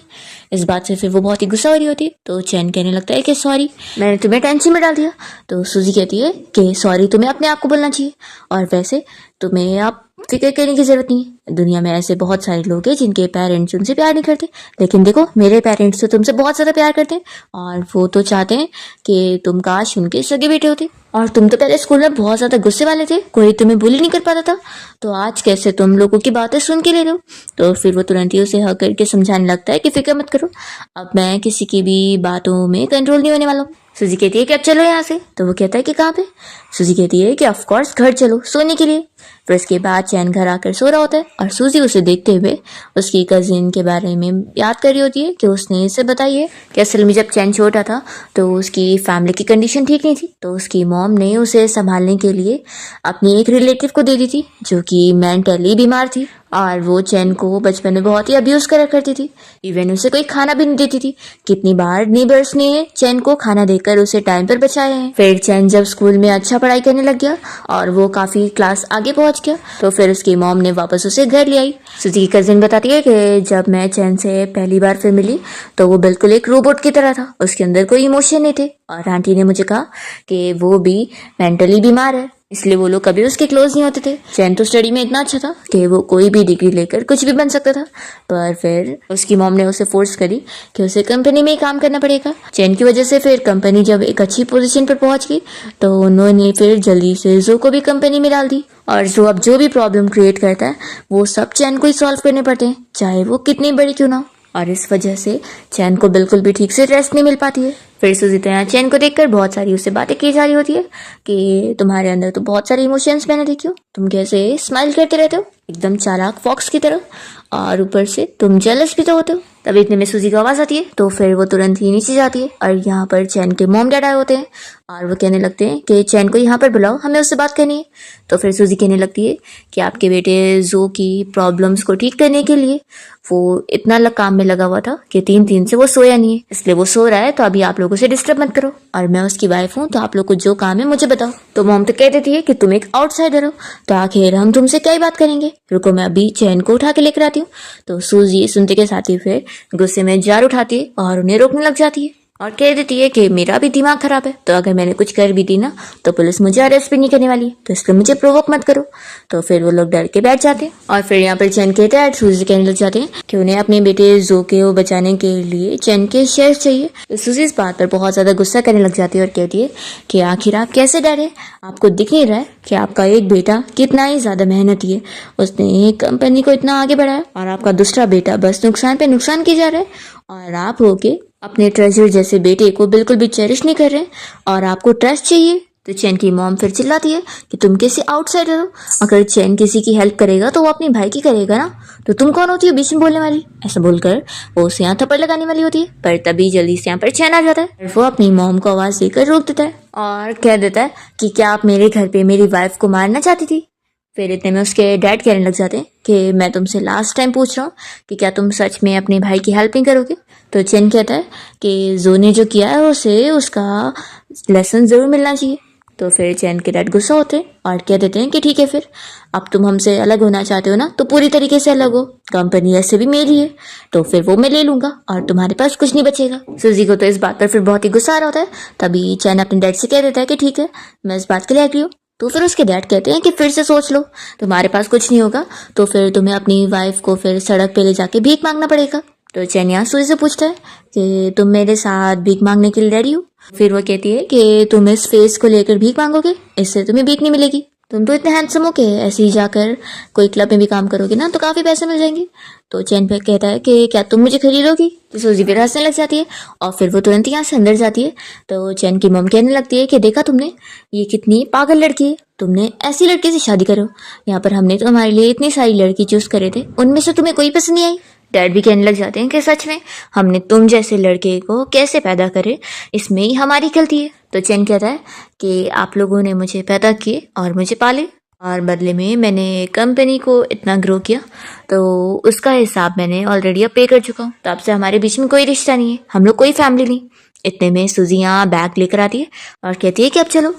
इस बात से फिर वो बहुत ही गुस्सा हो रही होती है। तो चैन कहने लगता है कि सॉरी, मैंने तुम्हें टेंशन में डाल दिया। तो सूजी कहती है कि सॉरी तुम्हें अपने आप को बोलना चाहिए, और वैसे तुम्हें आप फिक्र करने की जरूरत नहीं है। दुनिया में ऐसे बहुत सारे लोग हैं जिनके पेरेंट्स उनसे प्यार नहीं करते, लेकिन देखो मेरे पेरेंट्स तो तुमसे बहुत ज्यादा प्यार करते हैं, और वो तो चाहते हैं कि तुम काश उनके सगे बेटे होते। और तुम तो पहले स्कूल में बहुत ज्यादा गुस्से वाले थे, कोई तुम्हें बुली नहीं कर पाता था, तो आज कैसे तुम लोगों की बातें सुन के ले रहे हो? तो फिर वो तुरंत ही उसे हक करके समझाने लगता है कि फिक्र मत करो, अब मैं किसी की भी बातों में कंट्रोल नहीं होने वाला हूँ। सूजी कहती है कि अब चलो यहाँ से। तो वो कहता है कि कहाँ पे? सूजी कहती है कि ऑफ कोर्स घर चलो सोने के लिए। फिर उसके बाद चैन घर आकर सो रहा होता है और सूजी उसे देखते हुए उसकी कजिन के बारे में याद कर रही होती है कि उसने इसे बताई है कि असल में जब चैन छोटा था तो उसकी फैमिली की कंडीशन ठीक नहीं थी, तो उसकी मॉम ने उसे संभालने के लिए अपनी एक रिलेटिव को दे दी थी जो कि मेंटली बीमार थी, और वो चैन को बचपन में बहुत ही अब्यूज करा करती थी, इवन उसे कोई खाना भी नहीं देती थी। कितनी बार नेबर्स ने चैन को खाना देकर उसे टाइम पर बचाया है। फिर चैन जब स्कूल में अच्छा पढ़ाई करने लग गया और वो काफी क्लास आगे पहुंच गया, तो फिर उसकी मॉम ने वापस उसे घर ले आई। सूजी की कजिन बताती है कि जब मैं चैन से पहली बार फिर मिली तो वो बिल्कुल एक रोबोट की तरह था, उसके अंदर कोई इमोशन नहीं थे, और आंटी ने मुझे कहा कि वो भी मेंटली बीमार है, इसलिए वो लोग कभी उसके क्लोज नहीं होते थे। चैन तो स्टडी में इतना अच्छा था कि वो कोई भी डिग्री लेकर कुछ भी बन सकता था, पर फिर उसकी मॉम ने उसे फोर्स करी कि उसे कंपनी में ही काम करना पड़ेगा। चैन की वजह से फिर कंपनी जब एक अच्छी पोजीशन पर पहुंच गई तो उन्होंने फिर जल्दी से जो को भी कंपनी में डाल दी, और जो अब जो भी प्रॉब्लम क्रिएट करता है वो सब चैन को ही सॉल्व करने पड़ते हैं, चाहे वो कितनी बड़ी क्यों ना हो। और इस वजह से चैन को बिल्कुल भी ठीक से रेस्ट नहीं मिल पाती है। फिर सूजी तो यहाँ चैन को देखकर बहुत सारी उससे बातें की जा रही होती है कि तुम्हारे अंदर तो बहुत सारे इमोशंस मैंने देखी हो, तुम कैसे स्माइल करते रहते हो एकदम चालाक फॉक्स की तरह, और ऊपर से तुम जेलस भी तो होते हो। तभी इतने में सूजी की आवाज आती है, तो फिर वो तुरंत ही नीचे जाती है और यहाँ पर चैन के मॉम डैड आए होते हैं और वो कहने लगते हैं कि चैन को यहाँ पर बुलाओ, हमें उससे बात करनी है। तो फिर सूजी कहने लगती है कि आपके बेटे जो की प्रॉब्लम्स को ठीक करने के लिए वो इतना काम में लगा हुआ था कि 3 दिन से वो सोया नहीं है, इसलिए वो सो रहा है, तो अभी आप लोग उसे डिस्टर्ब मत करो, और मैं उसकी वाइफ हूँ, तो आप लोग को जो काम है मुझे बताओ। तो मॉम तो कह देती है कि तुम एक आउटसाइडर हो, तो आखिर हम तुमसे क्या ही बात करेंगे, रुको मैं अभी चैन को उठा के लेकर आती हूँ। तो सूजी सुनते के साथ ही फिर गुस्से में जार उठाती है और उन्हें रोकने लग जाती है और कह देती है कि मेरा भी दिमाग खराब है, तो अगर मैंने कुछ कर भी दी ना तो पुलिस मुझे अरेस्ट भी नहीं करने वाली, तो इसलिए मुझे प्रोवोक मत करो। तो फिर वो लोग डर के बैठ जाते हैं और फिर यहाँ पर चैन कहते हैं सूजी कहने लग जाते हैं कि उन्हें अपने बेटे जो को बचाने के लिए चैन के शेयर चाहिए। तो सूजी इस बात पर बहुत ज्यादा गुस्सा करने लग जाती है और कहती है कि आखिर आप कैसे डरे, आपको दिख नहीं रहा है कि आपका एक बेटा कितना ही ज्यादा मेहनती है, उसने कंपनी को इतना आगे बढ़ाया, और आपका दूसरा बेटा बस नुकसान पे नुकसान किया जा रहा है, और आप होके अपने ट्रेजर जैसे बेटे को बिल्कुल भी चेरिश नहीं कर रहे और आपको ट्रस्ट चाहिए। तो चैन की मॉम फिर चिल्लाती है कि तुम कैसे आउटसाइडर हो, अगर चैन किसी की हेल्प करेगा तो वो अपने भाई की करेगा ना, तो तुम कौन होती हो बीच में बोलने वाली। ऐसा बोलकर वो उसे यहाँ थप्पड़ लगाने वाली होती है, पर तभी जल्दी से यहाँ पर चैन आ जाता है। वो अपनी मॉम को आवाज देकर रोक देता है और कह देता है कि क्या आप मेरे घर पे मेरी वाइफ को मारना चाहती थी। फिर इतने में उसके डैड कहने लग जाते हैं कि मैं तुमसे लास्ट टाइम पूछ रहा हूँ कि क्या तुम सच में अपने भाई की हेल्प नहीं करोगे। तो चैन कहता है कि जो ने जो किया है उसे उसका लेसन जरूर मिलना चाहिए। तो फिर चैन के डैड गुस्सा होते हैं और कह देते हैं कि ठीक है, फिर अब तुम हमसे अलग होना चाहते हो ना, तो पूरी तरीके से अलग हो, कंपनी ऐसे भी मेरी है, तो फिर वो मैं ले लूंगा और तुम्हारे पास कुछ नहीं बचेगा। सूजी को तो इस बात पर फिर बहुत ही गुस्सा आ रहा होता है। तभी चैन अपने डैड से कह देता है कि ठीक है, मैं इस बात के लिए एग्री हूँ। तो फिर उसके डैड कहते हैं कि फिर से सोच लो, तुम्हारे पास कुछ नहीं होगा तो फिर तुम्हें अपनी वाइफ को फिर सड़क पे ले जाके भीख मांगना पड़ेगा। तो चैन यहाँ सूजी से पूछता है कि तुम मेरे साथ भीख मांगने के लिए रेडी हो। फिर वो कहती है कि तुम इस फेस को लेकर भीख मांगोगे, इससे तुम्हें भीख नहीं मिलेगी, तुम तो इतने हैंडसम हो के ऐसे ही जाकर कोई क्लब में भी काम करोगे ना तो काफी पैसे मिल जाएंगे। तो चैन पे कहता है कि क्या तुम मुझे खरीदोगी। तो सूजी फिर हंसने लग जाती है और फिर वो तुरंत यहाँ से अंदर जाती है। तो चैन की मम कहने लगती है कि देखा तुमने, ये कितनी पागल लड़की है, तुमने ऐसी लड़की से शादी करो, यहाँ पर हमने तो हमारे लिए इतनी सारी लड़की चूज करे थे, उनमें से तुम्हें कोई पसंद नहीं आई। डैड भी कहने लग जाते हैं कि सच में हमने तुम जैसे लड़के को कैसे पैदा करे, इसमें ही हमारी गलती है। तो चैन कहता है कि आप लोगों ने मुझे पैदा किए और मुझे पाले, और बदले में मैंने कंपनी को इतना ग्रो किया, तो उसका हिसाब मैंने ऑलरेडी अब पे कर चुका हूँ। तो अब से हमारे बीच में कोई रिश्ता नहीं है, हम लोग कोई फैमिली नहीं। इतने में सूजी यहाँ बैग लेकर आती है और कहती है कि अब चलो।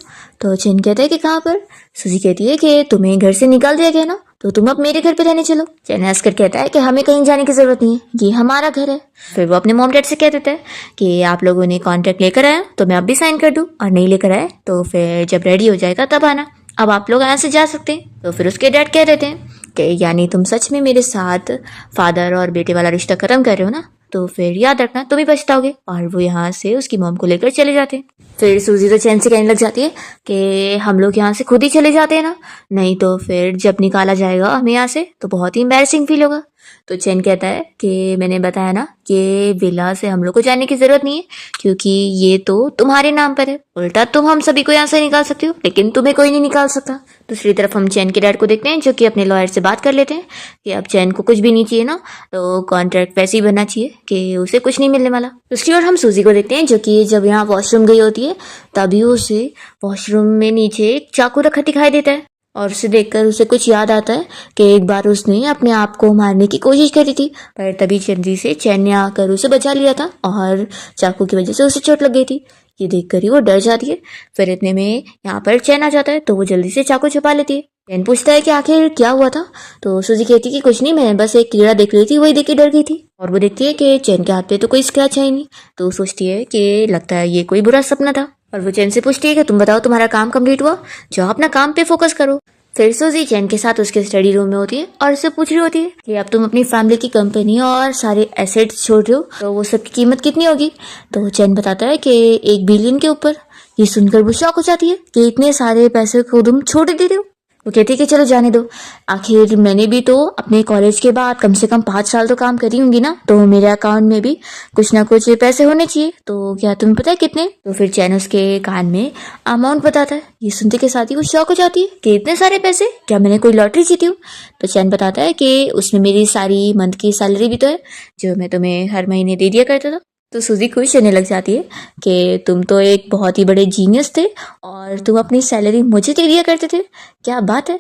तो चैन कहता है कि कहाँ पर। सूजी कहती है कि तुम्हें घर से निकाल दिया गया ना, तो तुम अब मेरे घर पे रहने चलो। चैन हंसकर कहता है कि हमें कहीं जाने की जरूरत नहीं है, ये हमारा घर है। फिर वो अपने मॉम डैड से कह देता है कि आप लोगों ने कॉन्ट्रैक्ट लेकर आया तो मैं अब भी साइन कर दूं, और नहीं लेकर आए तो फिर जब रेडी हो जाएगा तब आना, अब आप लोग यहाँ से जा सकते हैं। तो फिर उसके डैड कह देते हैं कि यानी तुम सच में मेरे साथ फादर और बेटे वाला रिश्ता खत्म कर रहे हो ना, तो फिर याद रखना तुम ही पछताओगे। और वो यहाँ से उसकी मॉम को लेकर चले जाते हैं। फिर सूजी तो चैन से कहने लग जाती है कि हम लोग यहाँ से खुद ही चले जाते हैं ना, नहीं तो फिर जब निकाला जाएगा हमें यहाँ से तो बहुत ही एम्बैरसिंग फील होगा। तो चैन कहता है कि मैंने बताया ना कि विला से हम लोग को जाने की जरूरत नहीं है, क्योंकि ये तो तुम्हारे नाम पर है। उल्टा तुम हम सभी को यहाँ से निकाल सकते हो, लेकिन तुम्हें कोई नहीं निकाल सकता। दूसरी तरफ हम चैन के डैड को देखते हैं, जो कि अपने लॉयर से बात कर लेते हैं कि अब चैन को कुछ भी नहीं चाहिए ना, तो कॉन्ट्रैक्ट वैसे ही बनना चाहिए कि उसे कुछ नहीं मिलने वाला। दूसरी ओर हम सूजी को देखते हैं, जो कि जब यहाँ वॉशरूम गई होती है तभी उसे वॉशरूम में नीचे एक चाकू रखा दिखाई देता है, और उसे देखकर उसे कुछ याद आता है कि एक बार उसने अपने आप को मारने की कोशिश करी थी, पर तभी जल्दी से चैन ने आकर उसे बचा लिया था और चाकू की वजह से उसे चोट लग गई थी। ये देखकर ही वो डर जाती है। फिर इतने में यहाँ पर चैन आ जाता है, तो वो जल्दी से चाकू छुपा लेती है। चैन पूछता है कि आखिर क्या हुआ था, तो सूजी कहती है कि कुछ नहीं, मैं बस एक कीड़ा देख रही थी, वही देख के डर गई थी। और वो देखती है कि चैन के हाथ पे तो कोई स्क्रैच है ही नहीं, तो सोचती है कि लगता है ये कोई बुरा सपना था। और वो चैन से पूछती है कि तुम बताओ तुम्हारा काम कंप्लीट हुआ, जाओ अपना काम पे फोकस करो। फिर सूजी चैन के साथ उसके स्टडी रूम में होती है और उससे पूछ रही होती है कि अब तुम अपनी फैमिली की कंपनी और सारे एसेट्स छोड़ रहे हो, तो वो सब की कीमत कितनी होगी। तो चैन बताता है कि 1 बिलियन के ऊपर। ये सुनकर वो शॉक हो जाती है कि इतने सारे पैसे को तुम छोड़ दे रहे हो। वो कहती है कि चलो जाने दो, आखिर मैंने भी तो अपने कॉलेज के बाद कम से कम 5 साल तो काम करी होंगी ना, तो मेरे अकाउंट में भी कुछ ना कुछ पैसे होने चाहिए, तो क्या तुम्हें पता है कितने। तो फिर चैन उसके कान में अमाउंट बताता है। ये सुनते के साथ ही वो शॉक हो जाती है कि इतने सारे पैसे, क्या मैंने कोई लॉटरी जीती हूँ। तो चैन बताता है कि उसमें मेरी सारी मंथ की सैलरी भी तो है, जो मैं तुम्हें हर महीने दे दिया करता था। तो सूजी खुश होने लग जाती है कि तुम तो एक बहुत ही बड़े जीनियस थे और तुम अपनी सैलरी मुझे दे दिया करते थे, क्या बात है।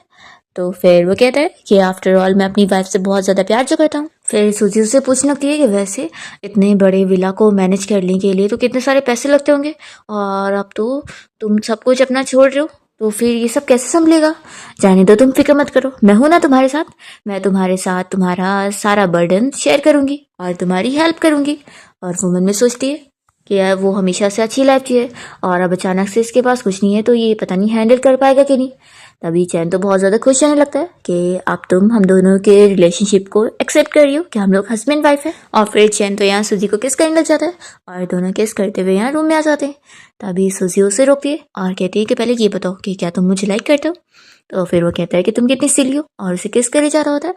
तो फिर वो कहता है कि आफ्टर ऑल मैं अपनी वाइफ से बहुत ज़्यादा प्यार जो करता हूँ। फिर सूजी उससे पूछने लगती है कि वैसे इतने बड़े विला को मैनेज करने के लिए तो कितने सारे पैसे लगते होंगे, और अब तो तुम सब कुछ अपना छोड़ रहे हो, तो फिर ये सब कैसे संभलेगा। जाने दो, तुम फिक्र मत करो, मैं हूं ना तुम्हारे साथ, मैं तुम्हारे साथ तुम्हारा सारा बर्डन शेयर करूंगी और तुम्हारी हेल्प करूंगी। और वो मन में सोचती है कि यार वो हमेशा से अच्छी लाइफ चाहिए, और अब अचानक से इसके पास कुछ नहीं है, तो ये पता नहीं हैंडल कर पाएगा कि नहीं। तभी चैन तो बहुत ज़्यादा खुश रहने लगता है कि अब तुम हम दोनों के रिलेशनशिप को एक्सेप्ट कर रही हो कि हम लोग हस्बैंड वाइफ है। और फिर चैन तो यहाँ सूजी को किस करने लग जाता है, और दोनों किस करते हुए यहाँ रूम में आ जाते हैं। तभी सूजी उसे रोकती है और कहती है कि पहले ये बताओ कि क्या तुम मुझे लाइक करते हो। तो फिर वो कहता है कि तुम कितनी सिली हो, और उसे किस करे जा रहा होता है।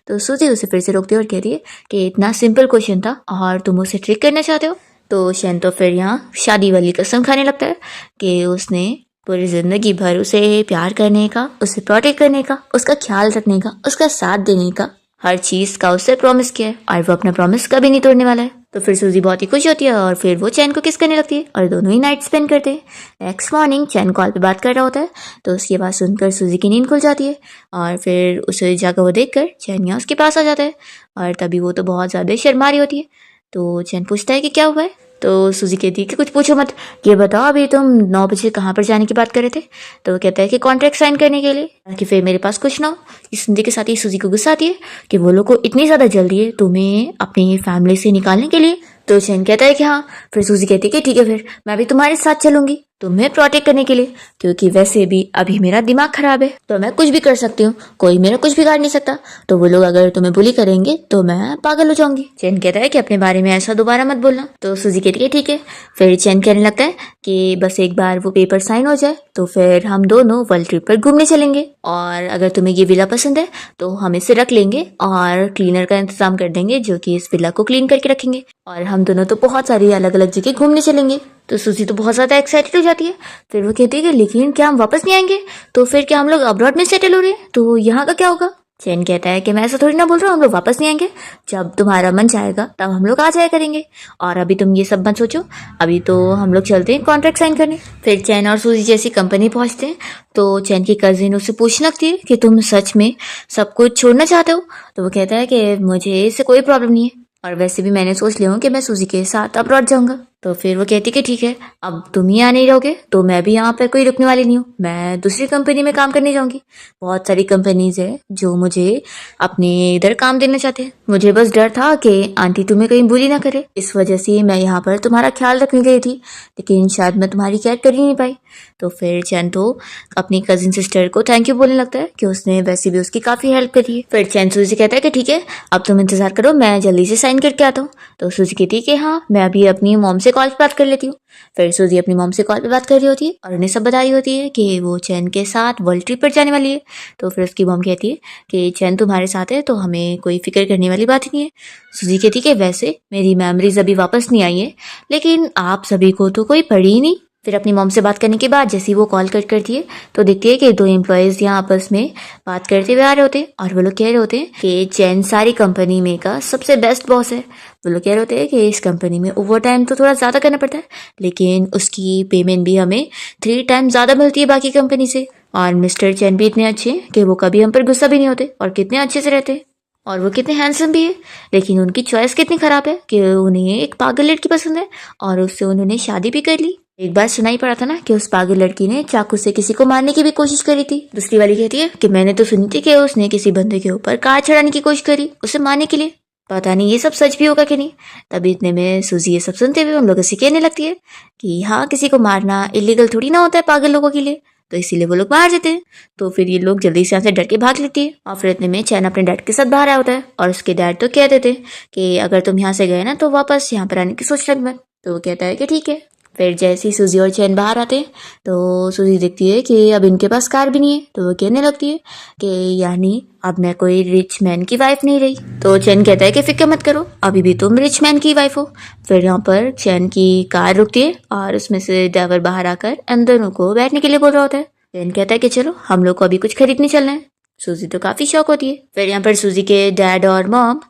तो सूजी उसे फिर से रोकती है और कहती है कि इतना सिंपल क्वेश्चन था और तुम उसे ट्रिक करना चाहते हो। तो चैन तो फिर यहाँ शादी वाली कसम खाने लगता है कि उसने पूरी जिंदगी भर उसे प्यार करने का, उसे प्रोटेक्ट करने का, उसका ख्याल रखने का, उसका साथ देने का, हर चीज का उससे प्रॉमिस किया है, और वो अपना प्रॉमिस कभी नहीं तोड़ने वाला है। तो फिर सूजी बहुत ही खुश होती है और फिर वो चैन को किस करने लगती है और दोनों ही नाइट स्पेंड करते हैं। नेक्स्ट मॉर्निंग चैन कॉल पे बात कर रहा होता है, तो उसकी बात सुनकर सूजी की नींद खुल जाती है, और फिर उसे जाकर वो देखकर चैन यहाँ उसके पास आ जाता है, और तभी वो तो बहुत ज़्यादा शर्मा रही होती है। तो चैन पूछता है कि क्या हुआ है। तो सूजी कहती है कि कुछ पूछो मत, ये बताओ अभी तुम 9 बजे कहाँ पर जाने की बात कर रहे थे। तो वो कहता है कि कॉन्ट्रैक्ट साइन करने के लिए, कि फिर मेरे पास कुछ ना हो। इस सुनने के साथ ही सूजी को गुस्सा आती है कि वो लोग को इतनी ज़्यादा जल्दी है तुम्हें अपनी फैमिली से निकालने के लिए। तो चैन कहता है कि हाँ। फिर सूजी कहती है कि ठीक है, फिर मैं भी तुम्हारे साथ चलूंगी तुम्हें प्रोटेक्ट करने के लिए, क्योंकि वैसे भी अभी मेरा दिमाग खराब है, तो मैं कुछ भी कर सकती हूँ, कोई मेरा कुछ बिगाड़ नहीं सकता। तो वो लोग अगर तुम्हें बुली करेंगे तो मैं पागल हो जाऊंगी। चैन कहता है कि अपने बारे में ऐसा दोबारा मत बोलना। तो सूजी कहती है ठीक है। फिर चैन कहने लगता है कि बस एक बार वो पेपर साइन हो जाए तो फिर हम दोनों वर्ल्ड ट्रिप पर घूमने चलेंगे, और अगर तुम्हें ये विला पसंद है तो हम इसे रख लेंगे और क्लीनर का इंतजाम कर देंगे जो कि इस विला को क्लीन करके रखेंगे, और हम दोनों तो बहुत सारी अलग अलग जगह घूमने चलेंगे। तो सूजी तो बहुत ज़्यादा एक्साइटेड हो जाती है। फिर वो कहती है कि लेकिन क्या हम वापस नहीं आएंगे, तो फिर क्या हम लोग अब्रॉड में सेटल हो रहे हैं, तो यहाँ का क्या होगा। चैन कहता है कि मैं ऐसा थोड़ी ना बोल रहा हूँ, हम लोग वापस नहीं आएंगे, जब तुम्हारा मन चाहेगा तब हम लोग आ जाया करेंगे। और अभी तुम ये सब मत सोचो, अभी तो हम लोग चलते हैं कॉन्ट्रैक्ट साइन करने। फिर चैन और सूजी जैसी कंपनी पहुंचते हैं तो चैन की कजिन उससे पूछने लगती है कि तुम सच में सब कुछ छोड़ना चाहते हो। तो वो कहता है कि मुझे इससे कोई प्रॉब्लम नहीं है, और वैसे भी मैंने सोच लिया हूँ कि मैं सूजी के साथ अब्रॉड जाऊंगा। तो फिर वो कहती कि ठीक है, अब तुम ही यहाँ नहीं रहोगे तो मैं भी यहाँ पर कोई रुकने वाली नहीं हूँ, मैं दूसरी कंपनी में काम करने जाऊंगी। बहुत सारी कंपनीज है जो मुझे अपने इधर काम देना चाहते हैं। मुझे बस डर था कि आंटी तुम्हें कहीं बुली ना करे, इस वजह से मैं यहाँ पर तुम्हारा ख्याल रखने गई थी, लेकिन शायद मैं तुम्हारी केयर कर ही नहीं पाई। तो फिर चैन तो अपनी कजिन सिस्टर को थैंक यू बोलने लगता है कि उसने वैसे भी उसकी काफी हेल्प करी है। फिर चैन सूजी से कहता है कि ठीक है, अब तुम इंतजार करो, मैं जल्दी से साइन करके आता हूँ। तो सूजी कहती है कि हाँ, मैं अभी अपनी मॉम से कॉल पे बात कर लेती हूँ। फिर सूजी अपनी मॉम से कॉल पे बात कर रही होती है और उन्हें सब बता रही होती है कि वो चैन के साथ वर्ल्ड ट्रिप पर जाने वाली है। तो फिर उसकी मॉम कहती है कि चैन तुम्हारे साथ है तो हमें कोई फिक्र करने वाली बात ही नहीं है। सूजी कहती है कि वैसे मेरी मेमोरीज अभी वापस नहीं आई है, लेकिन आप सभी को तो कोई पड़ी ही नहीं। फिर अपनी मॉम से बात करने के बाद जैसे ही वो कॉल कट करती है तो देखती है कि दो एम्प्लॉयज यहाँ आपस में बात करते हुए आ रहे होते हैं और वो लोग कह रहे होते हैं कि चैन सारी कंपनी में का सबसे बेस्ट बॉस है। वो लोग कह रहे होते हैं कि इस कंपनी में ओवर टाइम तो थोड़ा ज़्यादा करना पड़ता है, लेकिन उसकी पेमेंट भी हमें 3 टाइम ज़्यादा मिलती है बाकी कंपनी से। और मिस्टर चैन भी इतने अच्छे हैं कि वो कभी हम पर गुस्सा भी नहीं होते और कितने अच्छे से रहते हैं, और वो कितने हैंडसम भी है। लेकिन उनकी चॉइस कितनी खराब है कि उन्हें एक पागल लड़की पसंद है और उससे उन्होंने शादी भी कर ली। एक बार सुनाई पड़ा था ना कि उस पागल लड़की ने चाकू से किसी को मारने की भी कोशिश करी थी। दूसरी वाली कहती है कि मैंने तो सुनी थी कि उसने किसी बंदे के ऊपर कार चढ़ाने की कोशिश करी उसे मारने के लिए, पता नहीं ये सब सच भी होगा कि नहीं। तभी इतने में सूजी ये सब सुनते हुए उन लोगों से कहने लगती है कि हाँ, किसी को मारना इलीगल थोड़ी ना होता है पागल लोगों के लिए, तो इसीलिए वो लोग बाहर जाते हैं। तो फिर ये लोग जल्दी से यहाँ से डर के भाग लेती है और फिर इतने में चैन अपने डैड के साथ बाहर आया होता है और उसके डैड तो कह देते हैं कि अगर तुम यहाँ से गए ना तो वापस यहाँ पर आने की सोच लग मत। तो वो कहता है कि ठीक है। फिर जैसे ही सूजी और चैन बाहर आते हैं तो सूजी देखती है कि अब इनके पास कार भी नहीं है, तो वो कहने लगती है कि यानी अब मैं कोई रिच मैन की वाइफ नहीं रही। तो चैन कहता है कि फिक्र मत करो, अभी भी तुम रिच मैन की वाइफ हो। फिर यहाँ पर चैन की कार रुकती है और उसमें से ड्राइवर बाहर आकर इन दोनों को बैठने के लिए बोल रहा होता है। चैन कहता है कि चलो हम लोग को अभी कुछ खरीदने चलना है। सूजी तो काफी शौक होती है। फिर यहाँ पर सूजी के डैड और मॉम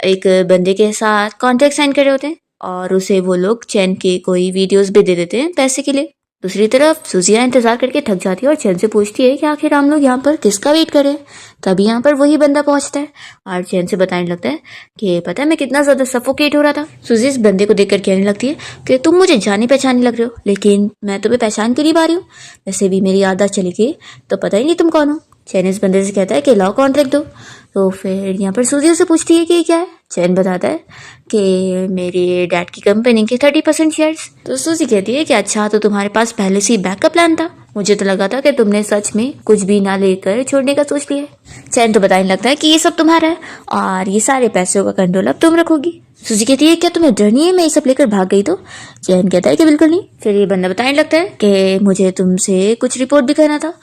एक बंदे के साथ कॉन्ट्रैक्ट साइन कर रहे होते हैं और उसे वो लोग चैन के कोई वीडियोस भी दे देते हैं पैसे के लिए। दूसरी तरफ सूजिया इंतजार करके थक जाती है और चैन से पूछती है कि आखिर हम लोग यहाँ पर किसका वेट करें। तभी यहाँ पर वही बंदा पहुंचता है और चैन से बताने लगता है कि पता है मैं कितना ज्यादा सफोकेट हो रहा था। सूजी इस बंदे को देखकर कहने लगती है कि तुम मुझे जाने पहचाने लग रहे हो, लेकिन मैं तुम्हें पहचान कर नहीं पा रही हूँ, वैसे भी मेरी आदत चली गई तो पता ही नहीं तुम कौन हो। चैन इस बंदे से कहता है कि लाओ कॉन्ट्रैक्ट दो। तो फिर यहाँ पर सूजी से पूछती है कि क्या है। चैन बताता है कि मेरे डैड की कंपनी के 30% शेयर्स। तो सूजी कहती है कि अच्छा, तो तुम्हारे पास पहले से ही बैकअप प्लान था, मुझे तो लगा था कि तुमने सच में कुछ भी ना लेकर छोड़ने का सोच लिया है। चैन तो बताने लगता है कि ये सब तुम्हारा है और ये सारे पैसों का कंट्रोल अब तुम रखोगी। सूजी कहती है क्या तुम्हें डर नहीं है मैं ये सब लेकर भाग गई तो? चैन कहता है कि बिल्कुल नहीं। फिर ये बंदा बताने लगता है कि मुझे तुमसे कुछ रिपोर्ट भी करना था।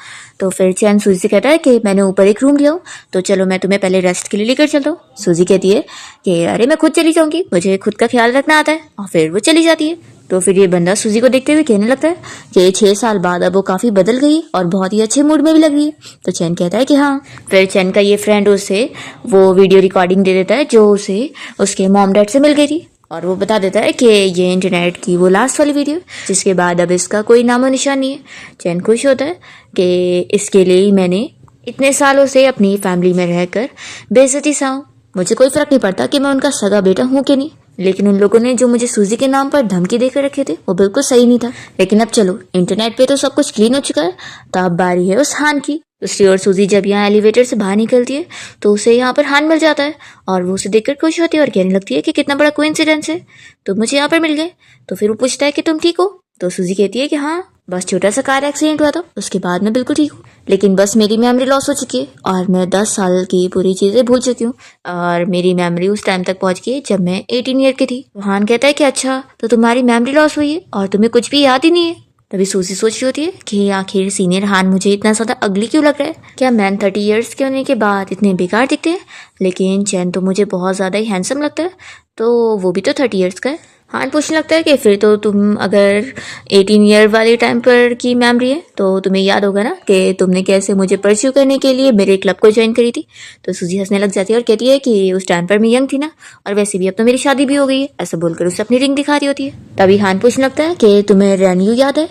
तो फिर चैन सूजी से कहता है कि मैंने ऊपर एक रूम लिया हूँ, तो चलो मैं तुम्हें पहले रेस्ट के लिए लेकर चलता हूँ। सूजी कहती है कि अरे मैं खुद चली जाऊंगी, मुझे खुद का ख्याल रखना आता है, और फिर वो चली जाती है। तो फिर ये बंदा सूजी को देखते हुए कहने लगता है कि 6 साल बाद अब वो काफी बदल गई और बहुत ही अच्छे मूड में भी लग रही है। तो चैन कहता है कि हाँ। फिर चैन का ये फ्रेंड उसे वो वीडियो रिकॉर्डिंग दे देता है जो उसे उसके मॉम डैड से मिल गई थी, और वो बता देता है कि ये इंटरनेट की वो लास्ट वाली वीडियो, जिसके बाद अब इसका कोई नामो निशान नहीं है। चैन खुश होता है कि इसके लिए ही मैंने इतने सालों से अपनी फैमिली में रहकर बेइज्जती सा हूँ, मुझे कोई फर्क नहीं पड़ता कि मैं उनका सगा बेटा हूँ कि नहीं, लेकिन उन लोगों ने जो मुझे सूजी के नाम पर धमकी देकर रखे थे वो बिल्कुल सही नहीं था। लेकिन अब चलो, इंटरनेट पे तो सब कुछ क्लीन हो चुका है, तो अब बारी है उस हान की। दूसरी ओर सूजी जब यहाँ एलिवेटर से बाहर निकलती है तो उसे यहाँ पर हान मिल जाता है और वो उसे देखकर खुश होती है और कहने लगती है कि कितना बड़ा कोइंसिडेंस है, तुम मुझे यहाँ पर मिल गए। तो फिर वो पूछता है कि तुम ठीक हो? तो सूजी कहती है कि हाँ, बस छोटा सा कार एक्सीडेंट हुआ था, उसके बाद मैं बिल्कुल ठीक हूँ, लेकिन बस मेरी मेमोरी लॉस हो चुकी है और मैं 10 साल की पूरी चीजें भूल चुकी हूँ और मेरी मेमोरी उस टाइम तक पहुंच गई जब मैं 18 ईयर की थी। हान कहता है कि अच्छा, तो तुम्हारी मेमोरी लॉस हुई है और तुम्हें कुछ भी याद ही नहीं है। तभी सूजी सोच रही होती है कि आखिर सीनियर हान मुझे इतना ज्यादा अगली क्यों लग रहा है, क्या मैन 30 ईयर्स के होने के बाद इतने बेकार दिखते हैं, लेकिन चैन तो मुझे बहुत ज्यादा ही हैंडसम लगता है, तो वो भी तो 30 ईयर्स का है। हान पूछने लगता है कि फिर तो तुम अगर 18 ईयर वाले टाइम पर की मेमोरी है तो तुम्हें याद होगा ना कि तुमने कैसे मुझे परस्यू करने के लिए मेरे क्लब को ज्वाइन करी थी। तो सूजी हंसने लग जाती है और कहती है कि उस टाइम पर मैं यंग थी ना, और वैसे भी अब तो मेरी शादी भी हो गई है। ऐसा बोलकर उसे अपनी रिंग दिखा रही होती है। तभी हान पूछने लगता है कि तुम्हें रेन्यू याद है।